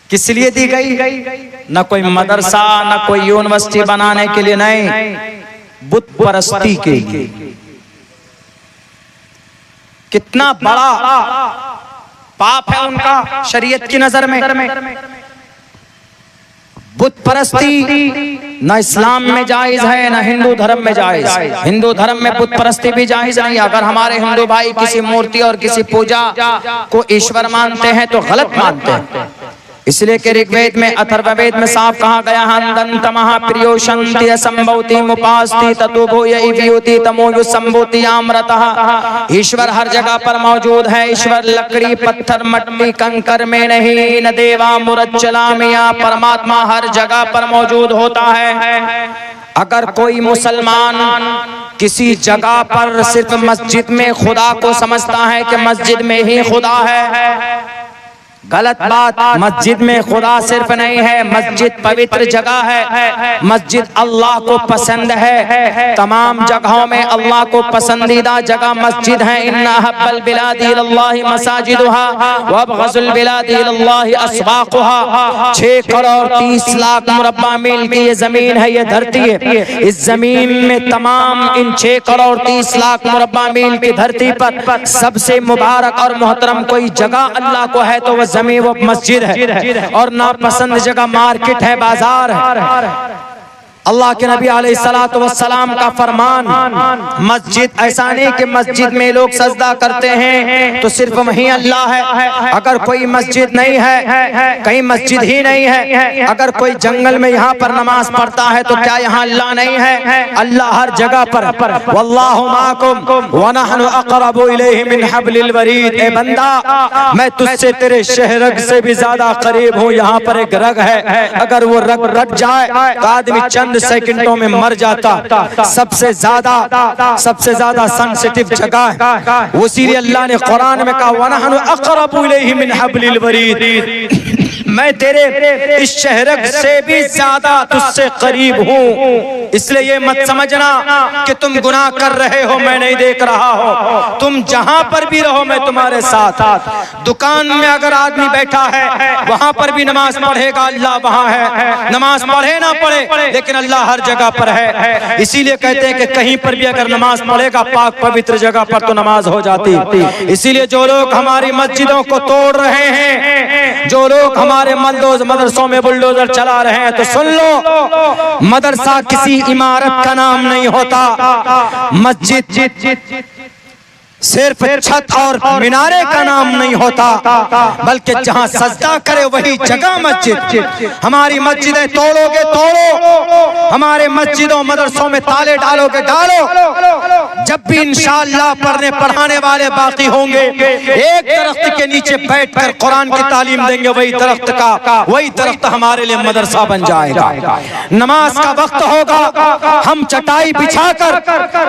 किस लिए दी गई? न कोई मदरसा, न कोई यूनिवर्सिटी बनाने के लिए, नहीं, बुत परस्ती के लिए। कितना बड़ा पाप है उनका शरीयत की नजर में। बुत परस्ती न इस्लाम में जायज है, न हिंदू धर्म में जायज। हिंदू धर्म में बुत परस्ती भी जायज नहीं। अगर हमारे हिंदू भाई किसी मूर्ति और किसी पूजा को ईश्वर मानते हैं तो गलत मानते हैं। इसलिए कि ऋग्वेद में, अथर्ववेद में साफ कहा गया, हंदंत महाप्रियोशंति असंभवति मुपास्ति ततुभूय इव्युति तमोयु संभूति आम्रतः। ईश्वर हर जगह पर मौजूद है। ईश्वर लकड़ी, पत्थर, मट्टी, कंकर में नहीं, न देवा मुरज्जलामिया। परमात्मा हर जगह पर मौजूद होता है। अगर कोई मुसलमान किसी जगह पर सिर्फ मस्जिद में खुदा को समझता है कि मस्जिद में ही खुदा है, गलत बात। मस्जिद में खुदा सिर्फ नहीं है, मस्जिद पवित्र जगह है। मस्जिद अल्लाह को पसंद है। तमाम जगहों में अल्लाह को पसंदीदा जगह मस्जिद है। इन्ना हब्बल बिलादी इलल्लाहि मसाजिदुहा व अबग़ज़ुल बिलादी इलल्लाहि अस्वाक़ुहा। 6 करोड़ 30 लाख मुरब्बा मील की ये जमीन है, ये धरती है। इस जमीन में तमाम इन 6 करोड़ 30 लाख मुरब्बा मील की धरती पर सबसे मुबारक और मोहतरम कोई जगह अल्लाह को है तो वह जमीन, वो मस्जिद है। और नापसंद जगह मार्केट है, बाजार है। अल्लाह के नबी अलैहिस्सलातु वस्सलाम का फरमान, मस्जिद ऐसा नहीं कि मस्जिद में लोग सजदा करते हैं तो सिर्फ वहीं अल्लाह है। अगर कोई मस्जिद नहीं है, कहीं मस्जिद ही नहीं है, अगर कोई जंगल में यहाँ पर नमाज पढ़ता है तो क्या यहाँ अल्लाह नहीं है? अल्लाह हर जगह पर। वल्लाहु माकुम व नहनु अक़रबु इलैहि मिन हब्लिल वरीद। ए बंदा, मैं तुझसे तेरे शहरग से भी ज्यादा करीब हूँ। यहाँ पर एक रग है, अगर वो रग कट जाए तो आदमी चंद सेकंडों में मर जाता। सबसे ज्यादा सेंसिटिव जगह है। इसीलिए अल्लाह ने कुरान में कहा, वनहनु अक़रबु इलैहि मिन हब्लिल वरीद। मैं तेरे इस शहरग से भी ज्यादा तुझसे करीब हूँ। इसलिए ये मत समझना कि तुम गुनाह कर रहे हो, मैं नहीं देख रहा हो। तुम जहां पर भी रहो, मैं तुम्हारे साथ। दुकान में अगर आदमी बैठा है, वहां पर भी नमाज पढ़ेगा, अल्लाह वहां है। नमाज पढ़े ना पढ़े, लेकिन अल्लाह हर जगह पर है। इसीलिए कहते हैं कि कहीं पर भी अगर नमाज पढ़ेगा पाक पवित्र जगह पर तो नमाज हो जाती। इसीलिए जो लोग हमारी मस्जिदों को तोड़ रहे हैं, जो लोग हमारे मदरसों में बुलडोजर चला रहे हैं, तो सुन लो, मदरसा किसी इमारत का नाम नहीं होता। मस्जिद सिर्फ छत और मीनारे का नाम नहीं होता, बल्कि जहां सजदा करे वही जगह मस्जिद। हमारी मस्जिदें तोड़ोगे तोड़ो, हमारे मस्जिदों मदरसों में ताले डालोगे डालो। जब भी इंशाअल्लाह पढ़ने पढ़ाने वाले बाकी होंगे, एक दरख्त के नीचे बैठकर कुरान की तालीम देंगे, वही दरख्त हमारे लिए मदरसा बन जाएगा। नमाज का वक्त होगा, हम चटाई बिछाकर,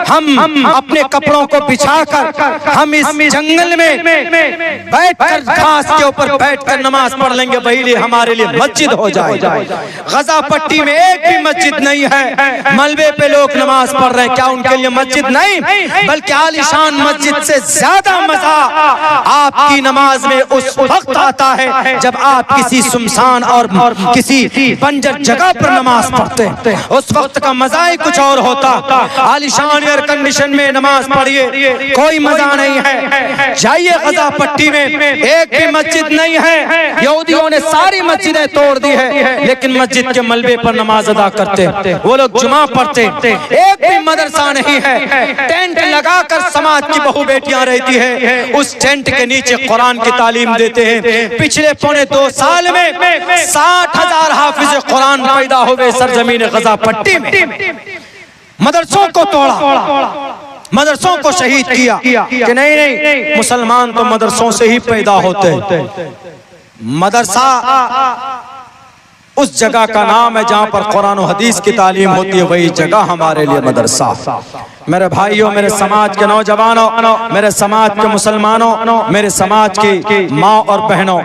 हम अपने कपड़ों को बिछाकर, हम इस जंगल में बैठकर, घास के ऊपर बैठकर नमाज पढ़ लेंगे, वही हमारे लिए मस्जिद हो जाएगा। गजा पट्टी में एक भी मस्जिद नहीं है, मलबे पे लोग नमाज पढ़ रहे हैं, क्या उनके लिए मस्जिद नहीं? नहीं, बल्कि आलीशान मस्जिद से ज्यादा मजा आपकी नमाज में उस वक्त आता है जब आप किसी सुनसान और किसी बंजर जगह पर नमाज पढ़ते हैं। उस वक्त का मजा ही कुछ और होता। आलीशान एयर कंडीशन में नमाज पढ़िए, कोई मजा नहीं है। जाइए गजा पट्टी में, एक भी मस्जिद नहीं है। यहूदियों ने सारी मस्जिदें तोड़ दी है, लेकिन मस्जिद के मलबे पर नमाज अदा करते, वो लोग जुमा पढ़ते। एक भी मदरसा नहीं है। टेंट लगाकर समाज की बहू बेटियां रहती है, उस टेंट के नीचे कुरान की तालीम देते हैं। पिछले पौने 2 साल में 60,000 हाफिज कुरान पैदा हुए सरजमीन गजा पट्टी में। मदरसों को तोड़ा, मदरसों को शहीद किया कि नहीं, मुसलमान तो मदरसों से ही पैदा होते हैं। मदरसा उस जगह का नाम है जहां पर कुरान और हदीस की तालीम होती है, वही जगह हमारे लिए मदरसा। मेरे भाइयों, मेरे समाज के नौजवानों, मेरे समाज के मुसलमानों, मेरे समाज की माँ और बहनों,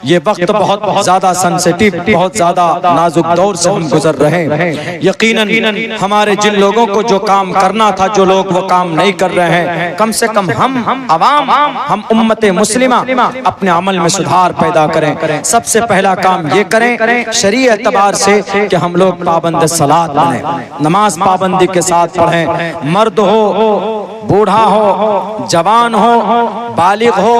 ये वक्त बहुत ज्यादा सेंसिटिव, बहुत ज्यादा नाजुक दौर से हम गुजर रहे हैं। यकीनन हमारे जिन लोगों को जो काम करना था, जो लोग वो काम नहीं कर रहे हैं, कम से कम हम अवाम, हम उम्मत मुस्लिमा अपने अमल में सुधार पैदा करें। सबसे पहला काम ये करें शरीयत एतबार से कि हम लोग पाबंद सलात बने, नमाज पाबंदी के साथ पढ़ें। मर्द हो, बूढ़ा हो, जवान हो, बालिग हो,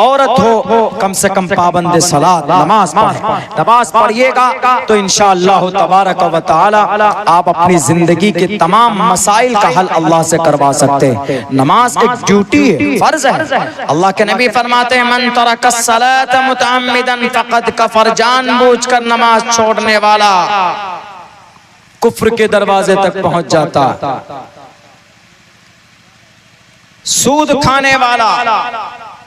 औरत हो, कम से कम पाबंद सलात नमाज पढ़ें। नमाज पढ़िएगा तो इंशाअल्लाह तबारक व तआला आप अपनी जिंदगी के तमाम मसाइल का हल अल्लाह से करवा सकते हैं। नमाज एक ड्यूटी है, फर्ज है। अल्लाह के नबी फरमाते हैं, मन तरक सलात मुतअम्मिदन फक़द कफर, जानबूझकर नमाज छोड़ने वाला कुफ्र के दरवाजे तक पहुंच जाता। सूद खाने वाला,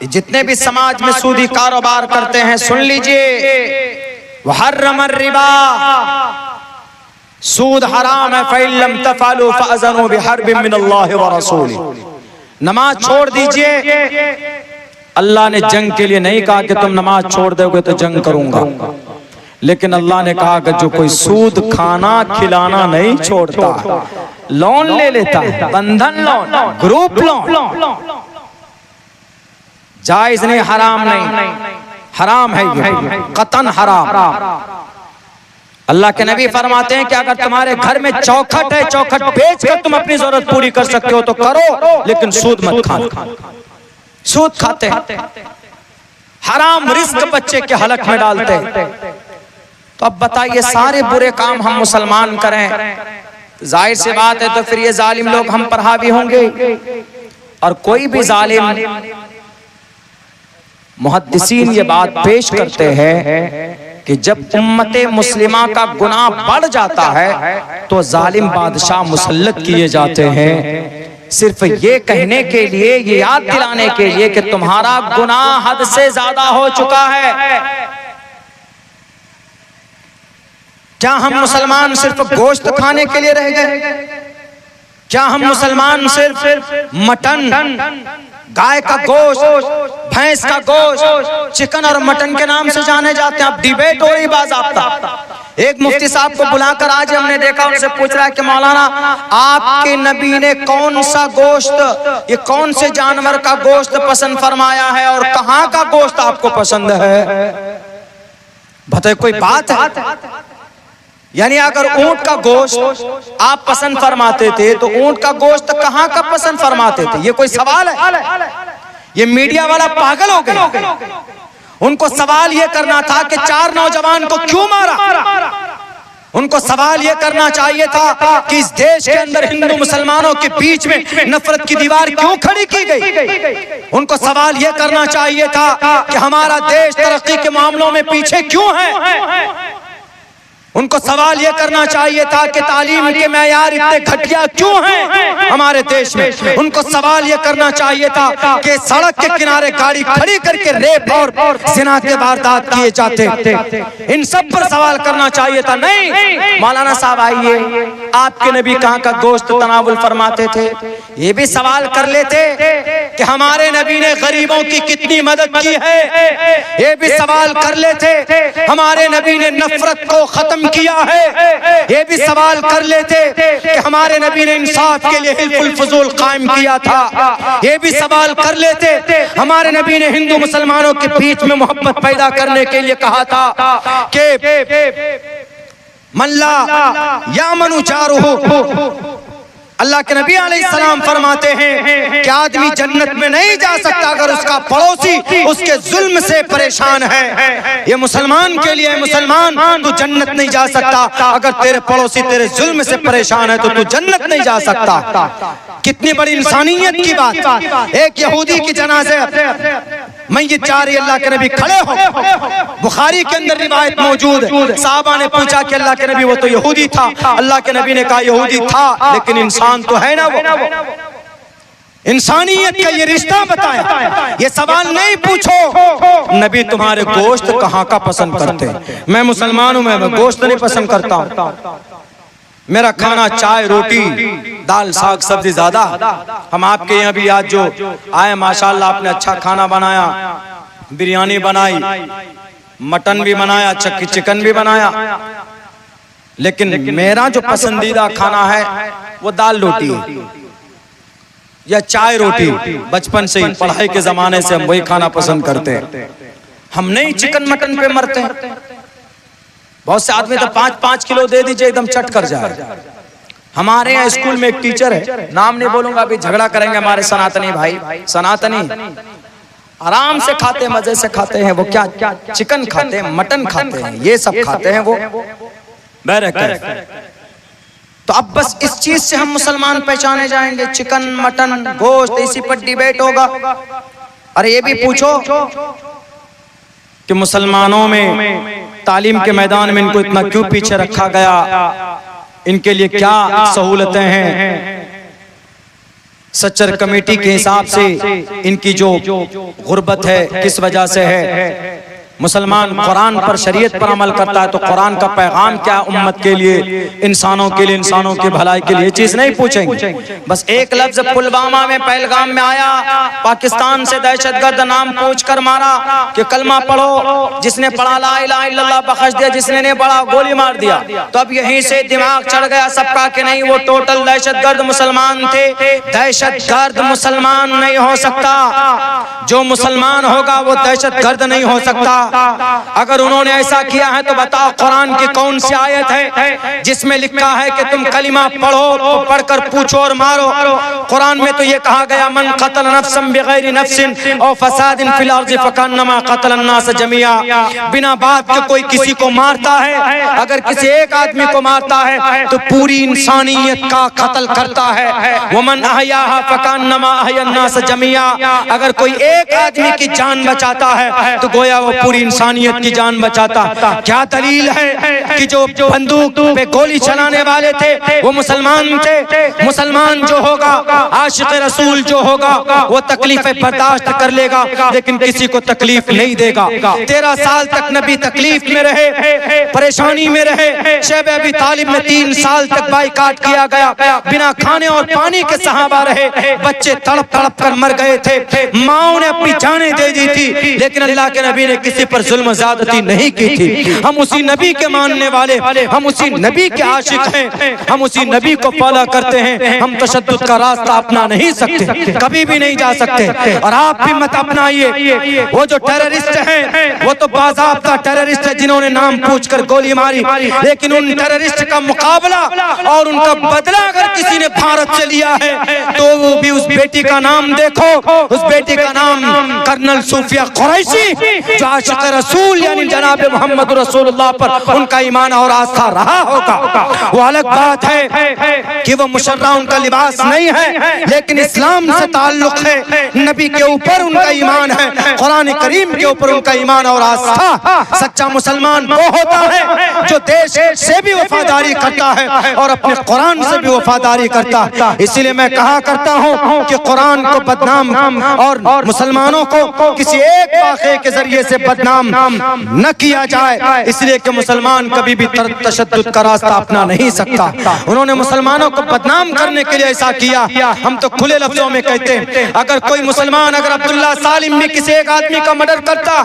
जितने भी समाज में सूदी कारोबार करते हैं, सुन लीजिए, वहर्रम रिबा, सूद हराम है। फ़इल्लम तफ़अलू फ़अज़नु बिहर्बिम मिनल्लाहि व रसूलिही, नमाज छोड़ दीजिए। अल्लाह ने जंग के लिए नहीं कहा कि तुम नमाज छोड़ दोगे तो जंग करूंगा, लेकिन अल्लाह ने कहा कि जो कोई सूद खाना खिलाना नहीं छोड़ता, लोन ले लेता है, बंधन लोन, ग्रुप लोन, जायज नहीं, हराम नहीं, हराम है ये, कतन हराम। अल्लाह के नबी फरमाते हैं कि अगर तुम्हारे घर में चौखट है, चौखट बेचकर तुम अपनी जरूरत पूरी कर सकते हो तो करो, लेकिन सूद मत खाना। सूद खाते हराम रिस्क बच्चे के हलक में डालते। तो अब बताइए, सारे बुरे काम हम मुसलमान करें, जाहिर सी बात है तो फिर ये जालिम लोग हम पर हावी होंगे। और कोई भी जालिम, मुहद्दिसीन ये बात पेश करते हैं कि जब उम्मते मुस्लिमा का गुनाह बढ़ जाता है तो जालिम बादशाह मुसल्लत किए जाते हैं, सिर्फ ये कहने के लिए, ये याद दिलाने के लिए कि तुम्हारा गुनाह हद से ज्यादा हो चुका है। क्या हम मुसलमान सिर्फ गोश्त खाने के लिए रह गए? क्या हम मुसलमान सिर्फ मटन, गाय का गोश्त, भैंस का गोश्त, चिकन और मटन के नाम से जाने जाते हैं? अब डिबेट हो रही बाज़ाब्ता। एक मुफ्ती साहब को बुलाकर आज हमने देखा, उनसे पूछ रहा है कि मौलाना आपके नबी ने कौन सा गोश्त, ये कौन से जानवर का गोश्त पसंद फरमाया है और कहाँ का गोश्त आपको पसंद है? बताइए, कोई बात है? यानी अगर ऊंट का गोश्त आप पसंद फरमाते थे तो ऊंट का गोश्त कहाँ का पसंद फरमाते थे? ये कोई सवाल है? ये मीडिया वाला पागल हो गया। उनको सवाल ये करना था कि 4 नौजवान को क्यों मारा। उनको सवाल ये करना चाहिए था कि इस देश के अंदर हिंदू मुसलमानों के बीच में नफरत की दीवार क्यों खड़ी की गई। उनको सवाल ये करना चाहिए था कि हमारा देश तरक्की के मामलों में पीछे क्यों है। उनको सवाल ये करना चाहिए था कि तालीम के मेयार इतने घटिया क्यों हैं हमारे देश में। उनको सवाल ये करना चाहिए था कि सड़क के किनारे गाड़ी खड़ी करके रेप और जिना के वारदात किए जाते, इन सब पर सवाल करना चाहिए था। नहीं, मौलाना साहब आइए, आपके नबी कहाँ का गोश्त तनावुल फरमाते थे? ये भी सवाल कर लेते कि हमारे नबी ने गरीबों की कितनी मदद की है। ये भी सवाल कर लेते हमारे नबी ने नफरत को खत्म किया है। ये भी सवाल कर लेते कि हमारे नबी ने इंसाफ के लिए हिल्फुल फुजूल कायम किया था। ये भी सवाल कर लेते हमारे नबी ने हिंदू मुसलमानों के बीच में मोहब्बत पैदा करने के लिए कहा था कि मल्ला या मनु चारो। अल्लाह के नबी अलैहिस्सलाम फरमाते हैं कि आदमी जन्नत में नहीं जा सकता अगर उसका पड़ोसी उसके जुल्म से परेशान है। ये मुसलमान के लिए, मुसलमान तू जन्नत नहीं जा सकता अगर तेरे पड़ोसी तेरे जुल्म से परेशान है, तो तू जन्नत नहीं जा सकता। कितनी बड़ी इंसानियत की बात। एक यहूदी की जनाजे मैयत जा रही, अल्लाह के नबी खड़े हो। बुखारी के अंदर रिवायत मौजूद है। साहबा ने पूछा कि अल्लाह के नबी वो तो यहूदी था। अल्लाह के नबी ने कहा यहूदी था लेकिन इंसान तो है ना वो। इंसानियत का ये रिश्ता बताया। ये सवाल नहीं पूछो नबी तुम्हारे गोश्त कहाँ का पसंद करते। मैं मुसलमान हूं, मैं गोश्त नहीं पसंद करता हूं। मेरा खाना चाय रोटी दाल साग सब्जी ज्यादा। हम आपके यहाँ भी आज जो आए माशाल्लाह आपने अच्छा खाना बनाया, बिरयानी बनाई, मटन भी बनाया, चिकन भी बनाया, लेकिन मेरा जो पसंदीदा खाना है वो दाल रोटी है या चाय रोटी। बचपन से ही पढ़ाई के जमाने से हम वही खाना पसंद करते हैं। हम नहीं चिकन मटन पे मरते हैं। बहुत से आदमी तो 5-5 किलो दे दीजिए एकदम चट कर जाए। हमारे यहाँ स्कूल में एक टीचर है, नाम नहीं बोलूंगा, अभी झगड़ा करेंगे हमारे सनातनी भाई। सनातनी आराम से खाते, मजे से खाते हैं। वो क्या चिकन खाते हैं, मटन खाते हैं, ये सब खाते हैं वो बैरकर। तो अब बस इस चीज से हम मुसलमान पहचाने जाएंगे, चिकन मटन गोश्त, इसी पर डिबेट होगा। अरे ये भी पूछो कि मुसलमानों में तालीम के मैदान में इनको इतना क्यों पीछे रखा गया, इनके लिए क्या सहूलतें हैं। सच्चर कमेटी के हिसाब से इनकी जो गुर्बत है किस वजह से है। मुसलमान कुरान पर शरीयत पर अमल करता है तो कुरान का पैगाम क्या उम्मत के लिए, इंसानों के लिए, इंसानों की भलाई के लिए, चीज नहीं पूछेंगे। बस एक लफ्ज पुलवामा में पहलगाम में आया, पाकिस्तान से दहशतगर्द नाम पूछकर मारा कि कलमा पढ़ो, जिसने पढ़ा ला इलाहा इल्लल्लाह बख्श दिया, जिसने नहीं पढ़ा गोली मार दिया। तो अब यहीं से दिमाग चढ़ गया सबका कि नहीं वो टोटल दहशतगर्द मुसलमान थे। दहशतगर्द मुसलमान नहीं हो सकता, जो मुसलमान होगा वो दहशतगर्द नहीं हो सकता। अगर उन्होंने ऐसा किया है तो बताओ कुरान की कौन सी आयत है जिसमें लिखा है कि तुम कलिमा पढ़ो, पढ़कर पूछो और मारो। कुरान में तो ये कहा गया मन कतल नफ्सन बिगैर नफ्सिन और फसादिन फिल अर्ज़ि फकन्नमा कतल अन्नास जमिया। बिना बात के कोई किसी को मारता है, अगर किसी एक आदमी को मारता है तो पूरी इंसानियत का कत्ल करता है। वमन अहयाहा फकन्नमा अहया अन्नास जमिया। अगर कोई एक आदमी की जान बचाता है तो गोया वो पूरी इंसानियत की जान बचाता। क्या दलील है कि जो बंदूक पे गोली चलाने वाले थे वो मुसलमान थे। मुसलमान जो होगा, आशिक रसूल जो होगा, वो तकलीफें बर्दाश्त कर लेगा लेकिन किसी को तकलीफ नहीं देगा। 13 साल तक नबी तकलीफ में रहे, परेशानी में रहे। शैब अबी तालिब में 3 साल तक बाइकाट किया गया, बिना खाने और पानी के सहाबा रहे। बच्चे तड़प तड़प कर मर गए थे, माओ ने अपनी जानें दे दी थी, लेकिन अल्लाह के नबी ने किसी पर जुल्म ज़्यादती नहीं की थी। हम उसी नबी के मानने वाले, हम उसी नबी के आशिक हैं, हम उसी नबी को फॉलो करते हैं। हम तशद्दुद का रास्ता अपना नहीं सकते, कभी भी नहीं जा सकते। और आप भी मत अपनाइए। वो जो टेररिस्ट हैं वो तो बाज़ाब्ता टेररिस्ट है जिन्होंने नाम पूछकर गोली मारी, लेकिन उन टेररिस्ट का मुकाबला और उनका बदला अगर किसी ने भारत से लिया है तो वो भी उस बेटी का नाम देखो, उस बेटी का नाम कर्नल सूफिया कुरैशी, जो आशिक रसूल यानी जनाब मोहम्मद रसूलुल्लाह पर उनका ईमान और आस्था रहा होगा। वो अलग बात है कि वो मुशर्रा उनका लिबास नहीं है, लेकिन इस्लाम से ताल्लुक है, नबी के ऊपर उनका ईमान है, कुरान करीम के ऊपर उनका ईमान और आस्था। सच्चा मुसलमान वो होता है जो देश से भी वफादारी करता है और अपने कुरान से भी वफादारी करता है। इसीलिए मैं कहा करता हूँ कि कुरान को बदनाम और मुसलमानों को किसी एक वाक़े के जरिए से बदनाम बदनाम न किया जाए, इसलिए कि मुसलमान कभी भी तशद्दुद का रास्ता अपना नहीं सकता। उन्होंने मुसलमानों को बदनाम करने के लिए ऐसा किया। हम तो खुले लफ्जों में कहते हैं, अगर कोई मुसलमान अगर अब्दुल्ला सालिम में किसी एक आदमी का मर्डर करता,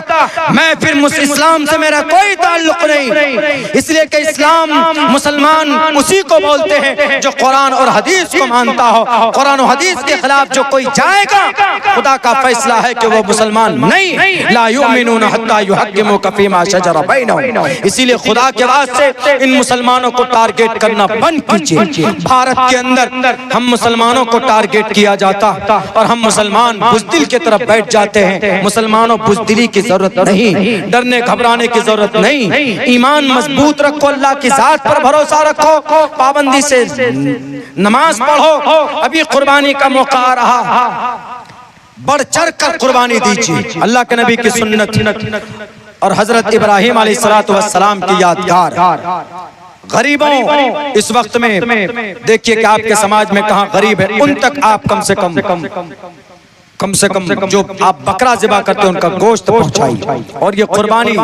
मैं फिर इस्लाम से मेरा कोई ताल्लुक नहीं, इसलिए कि इस्लाम मुसलमान उसी को बोलते हैं जो कुरान और हदीस को मानता हो। कुरान और हदीस के खिलाफ जो कोई जाएगा, खुदा का फैसला है कि वो मुसलमान नहीं। ला युमिनून हत्ता युहक्किमुका फीमा शजरा बैनहुम। इसीलिए खुदा के वास्ते इन मुसलमानों को टारगेट करना बंद कीजिए। भारत के अंदर हम मुसलमानों को टारगेट किया जाता और हम मुसलमान बुज़दिल की तरफ बैठ जाते हैं। मुसलमानों बुज़दिली की जरूरत नहीं, डरने घबराने की जरूरत नहीं। ईमान मजबूत रखो, अल्लाह की जात पर भरोसा रखो, पाबंदी से नमाज पढ़ो। अभी कुर्बानी का मौका आ रहा, बढ़ चढ़ कर कुर्बानी दीजिए। अल्लाह के नबी की सुन्नत और हजरत इब्राहिम अलैहिस्सलातु वस्सलाम की यादगार। गरीबों इस वक्त में देखिए कि आपके समाज में कहाँ गरीब है, उन तक आप कम से कम जो आप बकरा ज़िबा करते हैं उनका गोश्त पहुंचाइए और ये कुर्बानी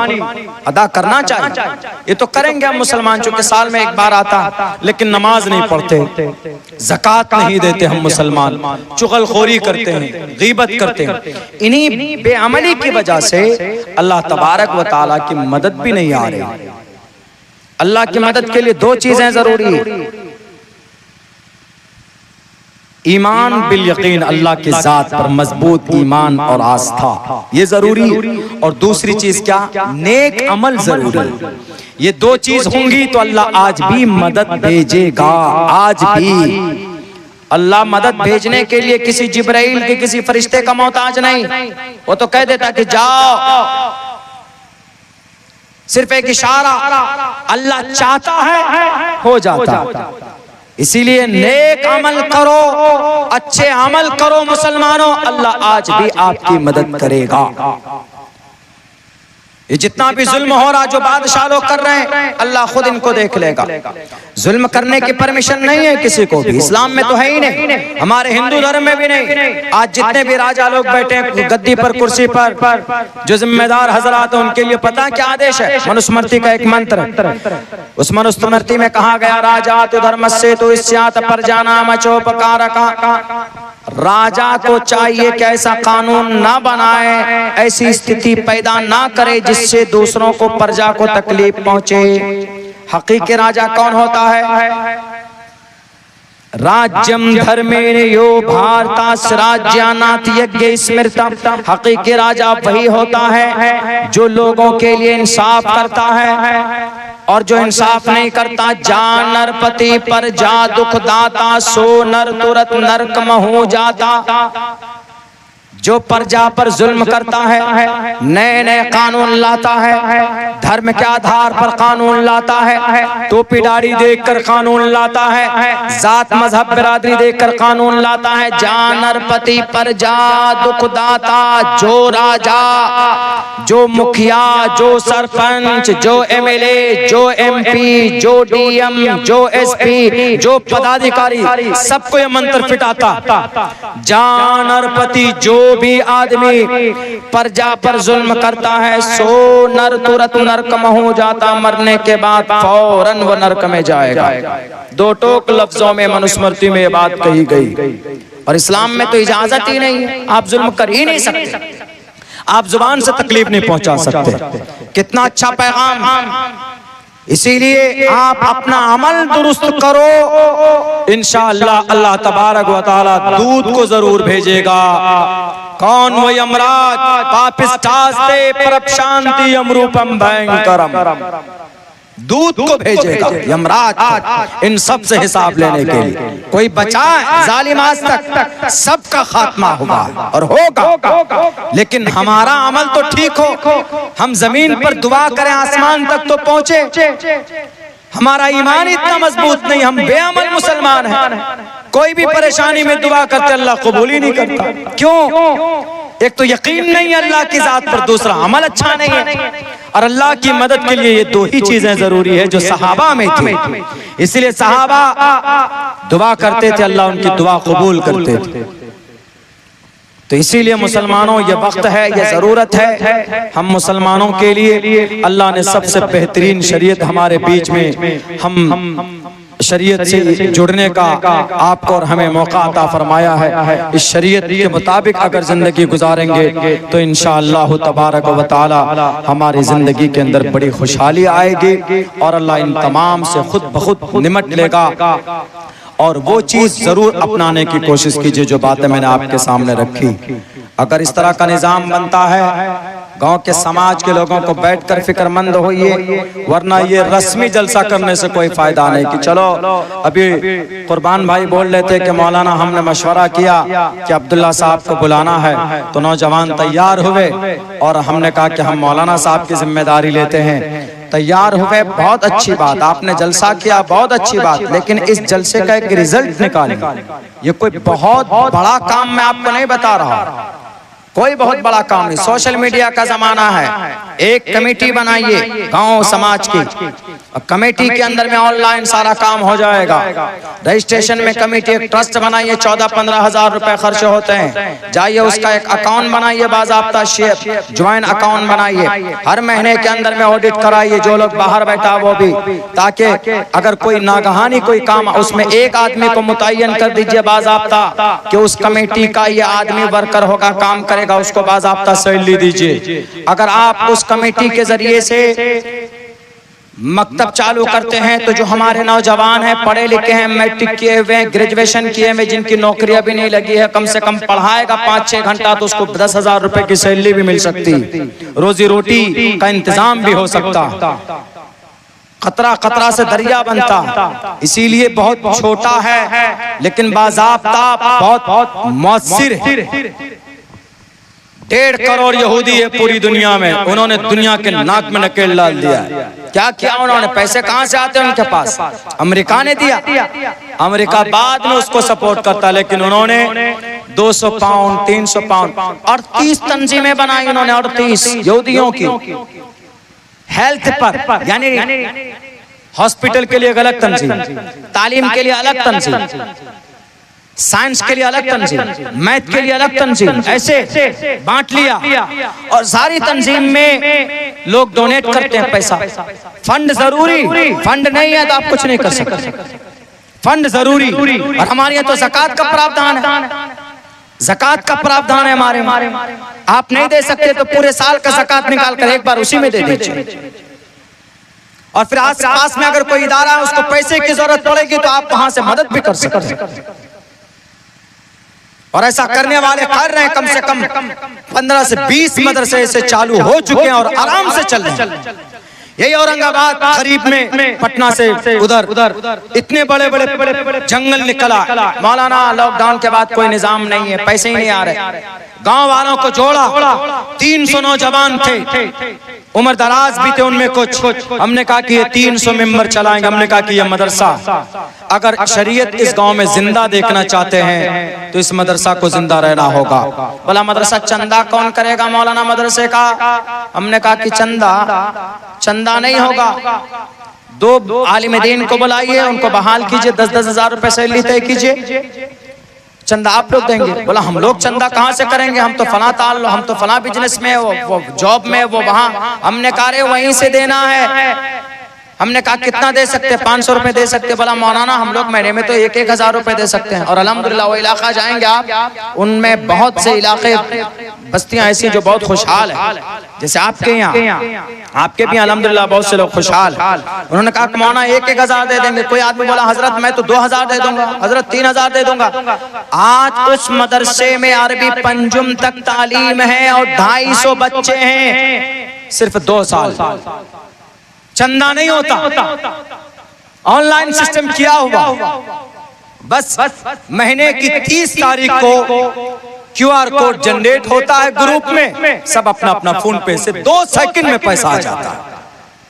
अदा करना चाहिए। ये तो करेंगे हम मुसलमान, चूंकि साल में एक बार आता, लेकिन नमाज नहीं पढ़ते, ज़कात नहीं देते हम मुसलमान, चुगलखोरी करते हैं, गीबत करते हैं। इन्हीं बेअमली की वजह से अल्लाह तबारक व तआला की मदद भी नहीं आ रही। अल्लाह की मदद के लिए दो चीजें जरूरी है, ईमान बिल यकीन, अल्लाह की जात पर मजबूत ईमान और आस्था, ये जरूरी है। और दूसरी चीज क्या, नेक अमल जरूरी। ये दो चीज होंगी तो अल्लाह आज भी मदद भेजेगा। आज भी अल्लाह मदद भेजने के लिए किसी जिब्राइल के किसी फरिश्ते का मोहताज नहीं। वो तो कह देता कि जाओ, सिर्फ एक इशारा, अल्लाह चाहता है हो जाता। इसीलिए नेक अमल करो, अच्छे अमल करो मुसलमानों, अल्लाह आज भी आपकी मदद करेगा। ये जितना भी जुल्म हो रहा, जो बादशाह लोग कर रहे हैं, अल्लाह खुद इनको देख लेगा। जुल्म करने की परमिशन नहीं है किसी को भी, इस्लाम में तो है ही नहीं, हमारे हिंदू धर्म में भी नहीं। आज जितने भी राजा लोग बैठे हैं गद्दी पर, कुर्सी पर, जो जिम्मेदार हजरात हैं, उनके लिए पता क्या आदेश है? मनुस्मृति का एक मंत्र, उस मनुस्मृति में कहा गया, राजा तो धर्म से तो इस्यात पर जाना मचोपकारका। राजा को चाहिए कि ऐसा कानून ना बनाए, ऐसी स्थिति पैदा ना करे जिससे दूसरों को, प्रजा को तकलीफ पहुंचे। हकीकी राजा कौन होता है? राज्यम धर्मेण यो भारतास राज्यानाथ यज्ञ स्मृतम। हकीकी राजा वही होता है जो लोगों के लिए इंसाफ करता है, और जो इंसाफ नहीं करता, जा नरपति पर जा दुख दाता, सो नर तुरत नरक में हो जाता। जो प्रजा पर जुल्म करता है, नए नए कानून लाता है, धर्म के आधार पर कानून लाता है, टोपी दाढ़ी देखकर कानून लाता है, जात मजहब बिरादरी देखकर कानून लाता है, जा नरपति पर जा दुख दाता। जो राजा, जो मुखिया, जो सरपंच, जो एमएलए, जो एमपी, जो डीएम, जो एसपी, जो पदाधिकारी, सबको ये मंत्र फिटाता, जा नरपति, जो भी आदमी प्रजा पर जुल्म करता है, सो नर तुरत नरक में हो जाता, मरने के बाद फौरन वो नरक में जाएगा। दो टोक लफ्जों में मनुस्मृति में ये बात कही गई, और इस्लाम में तो इजाजत ही नहीं है, आप जुल्म कर ही नहीं सकते, आप जुबान से तकलीफ नहीं पहुंचा सकते। कितना अच्छा पैगाम। इसीलिए आप अपना अमल दुरुस्त करो, इंशाअल्लाह अल्लाह तबारक व तआला दूत को जरूर भेजेगा। कौन वो यमराज? पापिष्ठास्ते परपशांति यमरूपम भयंकरम। दूत को भेजेगा यमराज इन सब से हिसाब लेने के लिए। कोई बचा जालिम आज तक? सबका खात्मा होगा और होगा, लेकिन हमारा अमल तो ठीक हो, हम जमीन पर दुआ करें आसमान तक तो पहुंचे। हमारा ईमान इतना मजबूत नहीं, हम बेअमल मुसलमान हैं। कोई भी परेशानी में दुआ करते अल्लाह कबूल ही नहीं करता। क्यों? एक तो यकीन नहीं है अल्लाह की जात पर, दूसरा अमल अच्छा नहीं है। और अल्लाह की मदद के लिए ये दो ही चीजें जरूरी है जो सहाबा में थी। इसलिए सहाबा दुआ करते थे, अल्लाह उनकी दुआ कबूल करते थे। तो इसीलिए मुसलमानों ये वक्त है, ये ज़रूरत है हम मुसलमानों के लिए। अल्लाह ने सबसे बेहतरीन शरीयत हमारे बीच में हम शरीयत से जुड़ने का आपको और हमें मौका अता फरमाया है। इस शरीयत के मुताबिक अगर ज़िंदगी गुजारेंगे तो इंशाअल्लाह तबारक व तआला हमारी ज़िंदगी के अंदर बड़ी खुशहाली आएगी और अल्लाह इन तमाम से खुद ब खुद निमट लेगा। और वो चीज़ ज़रूर अपनाने की कोशिश कीजिए जो बातें मैंने आपके सामने रखी। अगर इस तरह का निज़ाम बनता है, गांव के समाज के लोगों को बैठकर फिक्रमंद होइए, वरना ये रस्मी जलसा करने से कोई फायदा नहीं। कि चलो अभी कुर्बान भाई बोल रहे थे कि मौलाना हमने मशवरा किया कि अब्दुल्ला साहब को बुलाना है, तो नौजवान तैयार हुए और हमने कहा कि हम मौलाना साहब की जिम्मेदारी लेते हैं। तैयार हुए, बहुत अच्छी बात, आपने जलसा किया, बहुत अच्छी बात, लेकिन इस जलसे का एक रिजल्ट निकालें। ये कोई बहुत बड़ा काम मैं आपको नहीं बता रहा, कोई बहुत बड़ा काम नहीं। सोशल मीडिया का जमाना है, एक कमेटी बनाइए गांव समाज की, कमेटी के अंदर में ऑनलाइन सारा काम हो जाएगा। रजिस्ट्रेशन में कमेटी एक ट्रस्ट बनाइए, 14-15 हज़ार रुपए खर्च होते हैं। जाइए उसका एक अकाउंट बनाइए, बाज़ाब्ता शेयर ज्वाइन अकाउंट बनाइए, हर महीने के अंदर में ऑडिट कराइए, जो लोग बाहर बैठा वो भी, ताकि अगर कोई नागहानी कोई काम, उसमें एक आदमी को मुतय्यन कर दीजिए बाज़ाब्ता कि उस कमेटी का ये आदमी वर्कर होगा, काम करेगा, उसको बाज़ाब्ता सैलरी दीजिए। अगर आप उस कमेटी के जरिए से मकतब चालू करते हैं तो जो हमारे नौजवान हैं, पढ़े लिखे हैं, मैट्रिक किए हुए हैं, ग्रेजुएशन किए हुए, जिनकी नौकरियां भी नहीं लगी है, कम से कम पढ़ाएगा 5-6 घंटा तो उसको 10,000 रुपए की सैलरी भी मिल सकती, रोजी रोटी का इंतजाम भी हो सकता, खतरा खतरा से दरिया बनता। इसीलिए बहुत छोटा है लेकिन बाज़ाब्ता बहुत मौसर है। 1.5 करोड़ यहूदी है पूरी दुनिया में, उन्होंने दुनिया के नाक में नकेल डाल दिया। क्या किया उन्होंने? पैसे कहां से आते हैं उनके पास? अमेरिका ने दिया, अमेरिका बाद में उसको सपोर्ट करता, लेकिन उन्होंने 200 पाउंड 300 पाउंड 38 तंजीमें बनाई उन्होंने, 38 यहूदियों की हेल्थ पर, यानी हॉस्पिटल के लिए अलग तंजीम, तालीम के लिए अलग तंजीम, साइंस के लिए अलग तंजीम, मैथ के लिए अलग तंजीम, ऐसे बांट लिया। और सारी तंजीम में लोग डोनेट करते हैं पैसा। फंड जरूरी, फंड नहीं है तो आप कुछ नहीं कर सकते, फंड जरूरी। और हमारे यहाँ तो ज़कात का प्रावधान है, ज़कात का प्रावधान है हमारे। आप नहीं दे सकते तो पूरे साल का ज़कात निकाल कर एक बार उसी में दे दीजिए। और फिर आस पास में अगर कोई इदारा है उसको पैसे की जरूरत पड़ेगी तो आप वहां से मदद भी कर सकते हैं। और ऐसा करने वाले कर रहे हैं, कम से कम 15 से 20 मदरसे ऐसे चालू हो चुके हैं और आराम से चल रहे हैं। यही औरंगाबाद करीब में पटना से उधर इतने बड़े बड़े जंगल निकला। मौलाना लॉकडाउन के बाद कोई निजाम नहीं है, पैसे ही नहीं आ रहे, गांव वालों को जोड़ा, 300 नौजवान थे, उम्र दराज भी थे उनमें कुछ। हमने कहा कि ये 300 मेंबर चलाएंगे। हमने कहा कि ये मदरसा अगर शरीयत इस गांव में जिंदा देखना चाहते हैं तो इस मदरसा को जिंदा रहना होगा। बोला मदरसा चंदा कौन करेगा मौलाना मदरसे का? हमने कहा कि चंदा नहीं होगा, 2 आलिम दीन को बुलाइए, उनको बहाल कीजिए, 10-10 हज़ार रुपए सैलरी तय कीजिए, चंदा आप लोग देंगे। बोला हम लोग चंदा कहाँ से करेंगे, हम तो फला ताल्लुक, हम तो फला बिजनेस में, वो जॉब में, वो वहाँ। हमने कहा रे वहीं से देना है। हमने कहा कितना दे सकते हैं? 500 रुपए दे सकते। बोला मौलाना हम लोग महीने में तो 1-1 हज़ार रुपए दे सकते हैं। और अल्हम्दुलिल्लाह वो इलाका जाएंगे आप, उनमें बहुत से इलाके बस्तियां ऐसी जो बहुत खुशहाल है, जैसे आपके यहाँ, आपके भी अल्हम्दुलिल्लाह बहुत से लोग खुशहाल। उन्होंने कहा मौलाना 1-1 हज़ार दे देंगे। कोई आदमी बोला हजरत मैं तो 2 हज़ार दे दूंगा, हजरत 3 हज़ार दे दूंगा। आज उस मदरसे में अरबी पंजुम तक तालीम है और 250 बच्चे हैं, सिर्फ 2 साल। चंदा नहीं होता, ऑनलाइन सिस्टम किया हुआ, बस महीने की 30 तारीख को QR कोड जनरेट होता है ग्रुप में, सब अपना अपना फोन पे से 2 सेकंड में पैसा आ जाता है।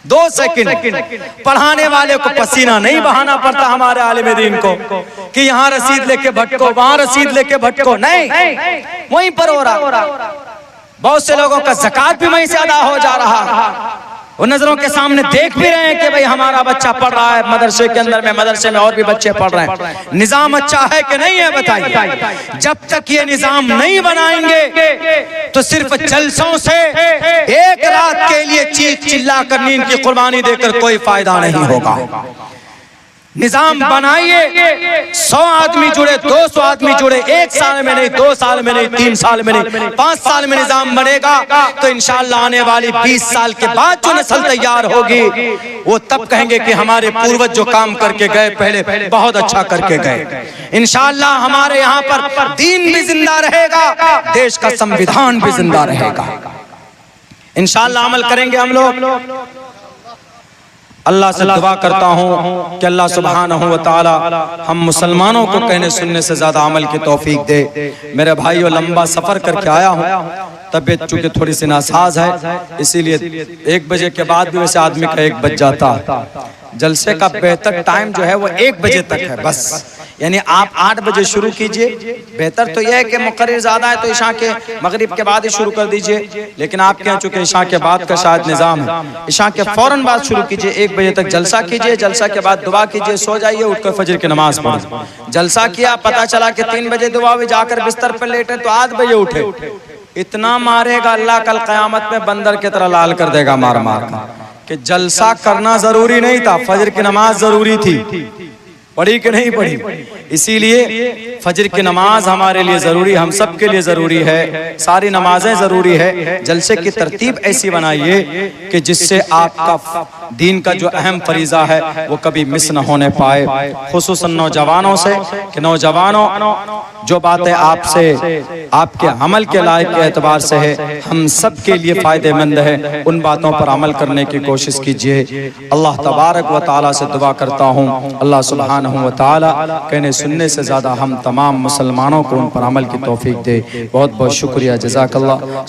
2 सेकंड। पढ़ाने वाले को पसीना नहीं बहाना पड़ता हमारे आलिम दीन को कि यहाँ रसीद लेके भटको, वहां रसीद लेके भटको, नहीं, वहीं पर हो रहा। बहुत से लोगों का ज़कात भी वहीं से अदा हो जा रहा। वो नजरों के सामने देख भी रहे हैं कि भाई हमारा बच्चा पढ़ रहा है मदरसे के अंदर में, मदरसे में और भी बच्चे पढ़ रहे हैं। निजाम अच्छा है कि नहीं है बताइए। जब तक ये निजाम नहीं बनाएंगे तो सिर्फ जलसों से एक रात के लिए चीख चिल्ला कर नींद की कुर्बानी देकर कोई फायदा नहीं होगा। निजाम बनाइए, 100 आदमी जुड़े, 200 आदमी जुड़े, 1 साल में नहीं, 2 साल में नहीं, 3 साल में नहीं, 5 साल में निजाम बनेगा तो इंशाअल्लाह आने वाली 20 साल के बाद जो नस्ल तैयार होगी वो तब कहेंगे कि हमारे पूर्वज जो काम करके गए पहले बहुत अच्छा करके गए। इंशाअल्लाह हमारे यहाँ पर दीन भी जिंदा रहेगा, देश का संविधान भी जिंदा रहेगा। इंशाअल्लाह अमल करेंगे हम लोग। अल्लाह से दुआ करता हूँ कि अल्लाह सुब्हानहू व तआला हम मुसलमानों को कहने सुनने से ज्यादा अमल की तौफीक दे। मेरे भाइयों, लंबा सफर करके आया हूँ, तबीयत चूंकि थोड़ी सी नासाज है, इसीलिए 1 बजे के बाद भी वैसे आदमी का 1 बज जाता। जलसे का बेहतर टाइम जो है वो 1 बजे तक है बस, यानी आप 8 बजे शुरू कीजिए। बेहतर तो यह है कि मुकर्रर ज्यादा है तो इशा के मगरिब के बाद ही शुरू कर दीजिए, लेकिन आपके यहाँ चूंकि इशा के बाद का शायद निजाम है, इशा के फौरन बाद शुरू कीजिए। 1 बजे तक जलसा कीजिए, जलसा के बाद दुआ कीजिए, सो जाइए, उठकर फजर की नमाज पढ़िए। जलसा किया, पता चला कि 3 बजे दुआ हुई, जाकर बिस्तर पर लेटे तो 8 बजे उठे, इतना मारेगा अल्लाह कल क़यामत में बंदर की तरह लाल कर देगा मार मार कर कि जलसा करना जरूरी नहीं था, फजर की नमाज जरूरी थी। पढ़ी कि नहीं पढ़ी? इसीलिए फजर की नमाज हमारे लिए जरूरी, हम सब के लिए जरूरी है, सारी नमाजें जरूरी है। जलसे की तरतीब ऐसी बनाइए कि जिससे आपका दीन का जो अहम फरीजा है वो कभी मिस न होने पाए, खुसूसन नौजवानों से कि नौजवानों जो बातें आपसे आपके अमल के लायक के एतबार से है हम सब के लिए फायदेमंद है, उन बातों पर अमल करने की कोशिश कीजिए। अल्लाह तबारक व तआला से दुआ करता हूँ अल्लाह सुब्हानहू व तआला कहने सुनने से ज्यादा हम तमाम मुसलमानों को उन पर अमल की तौफीक दे। बहुत बहुत शुक्रिया, जज़ाकल्लाह।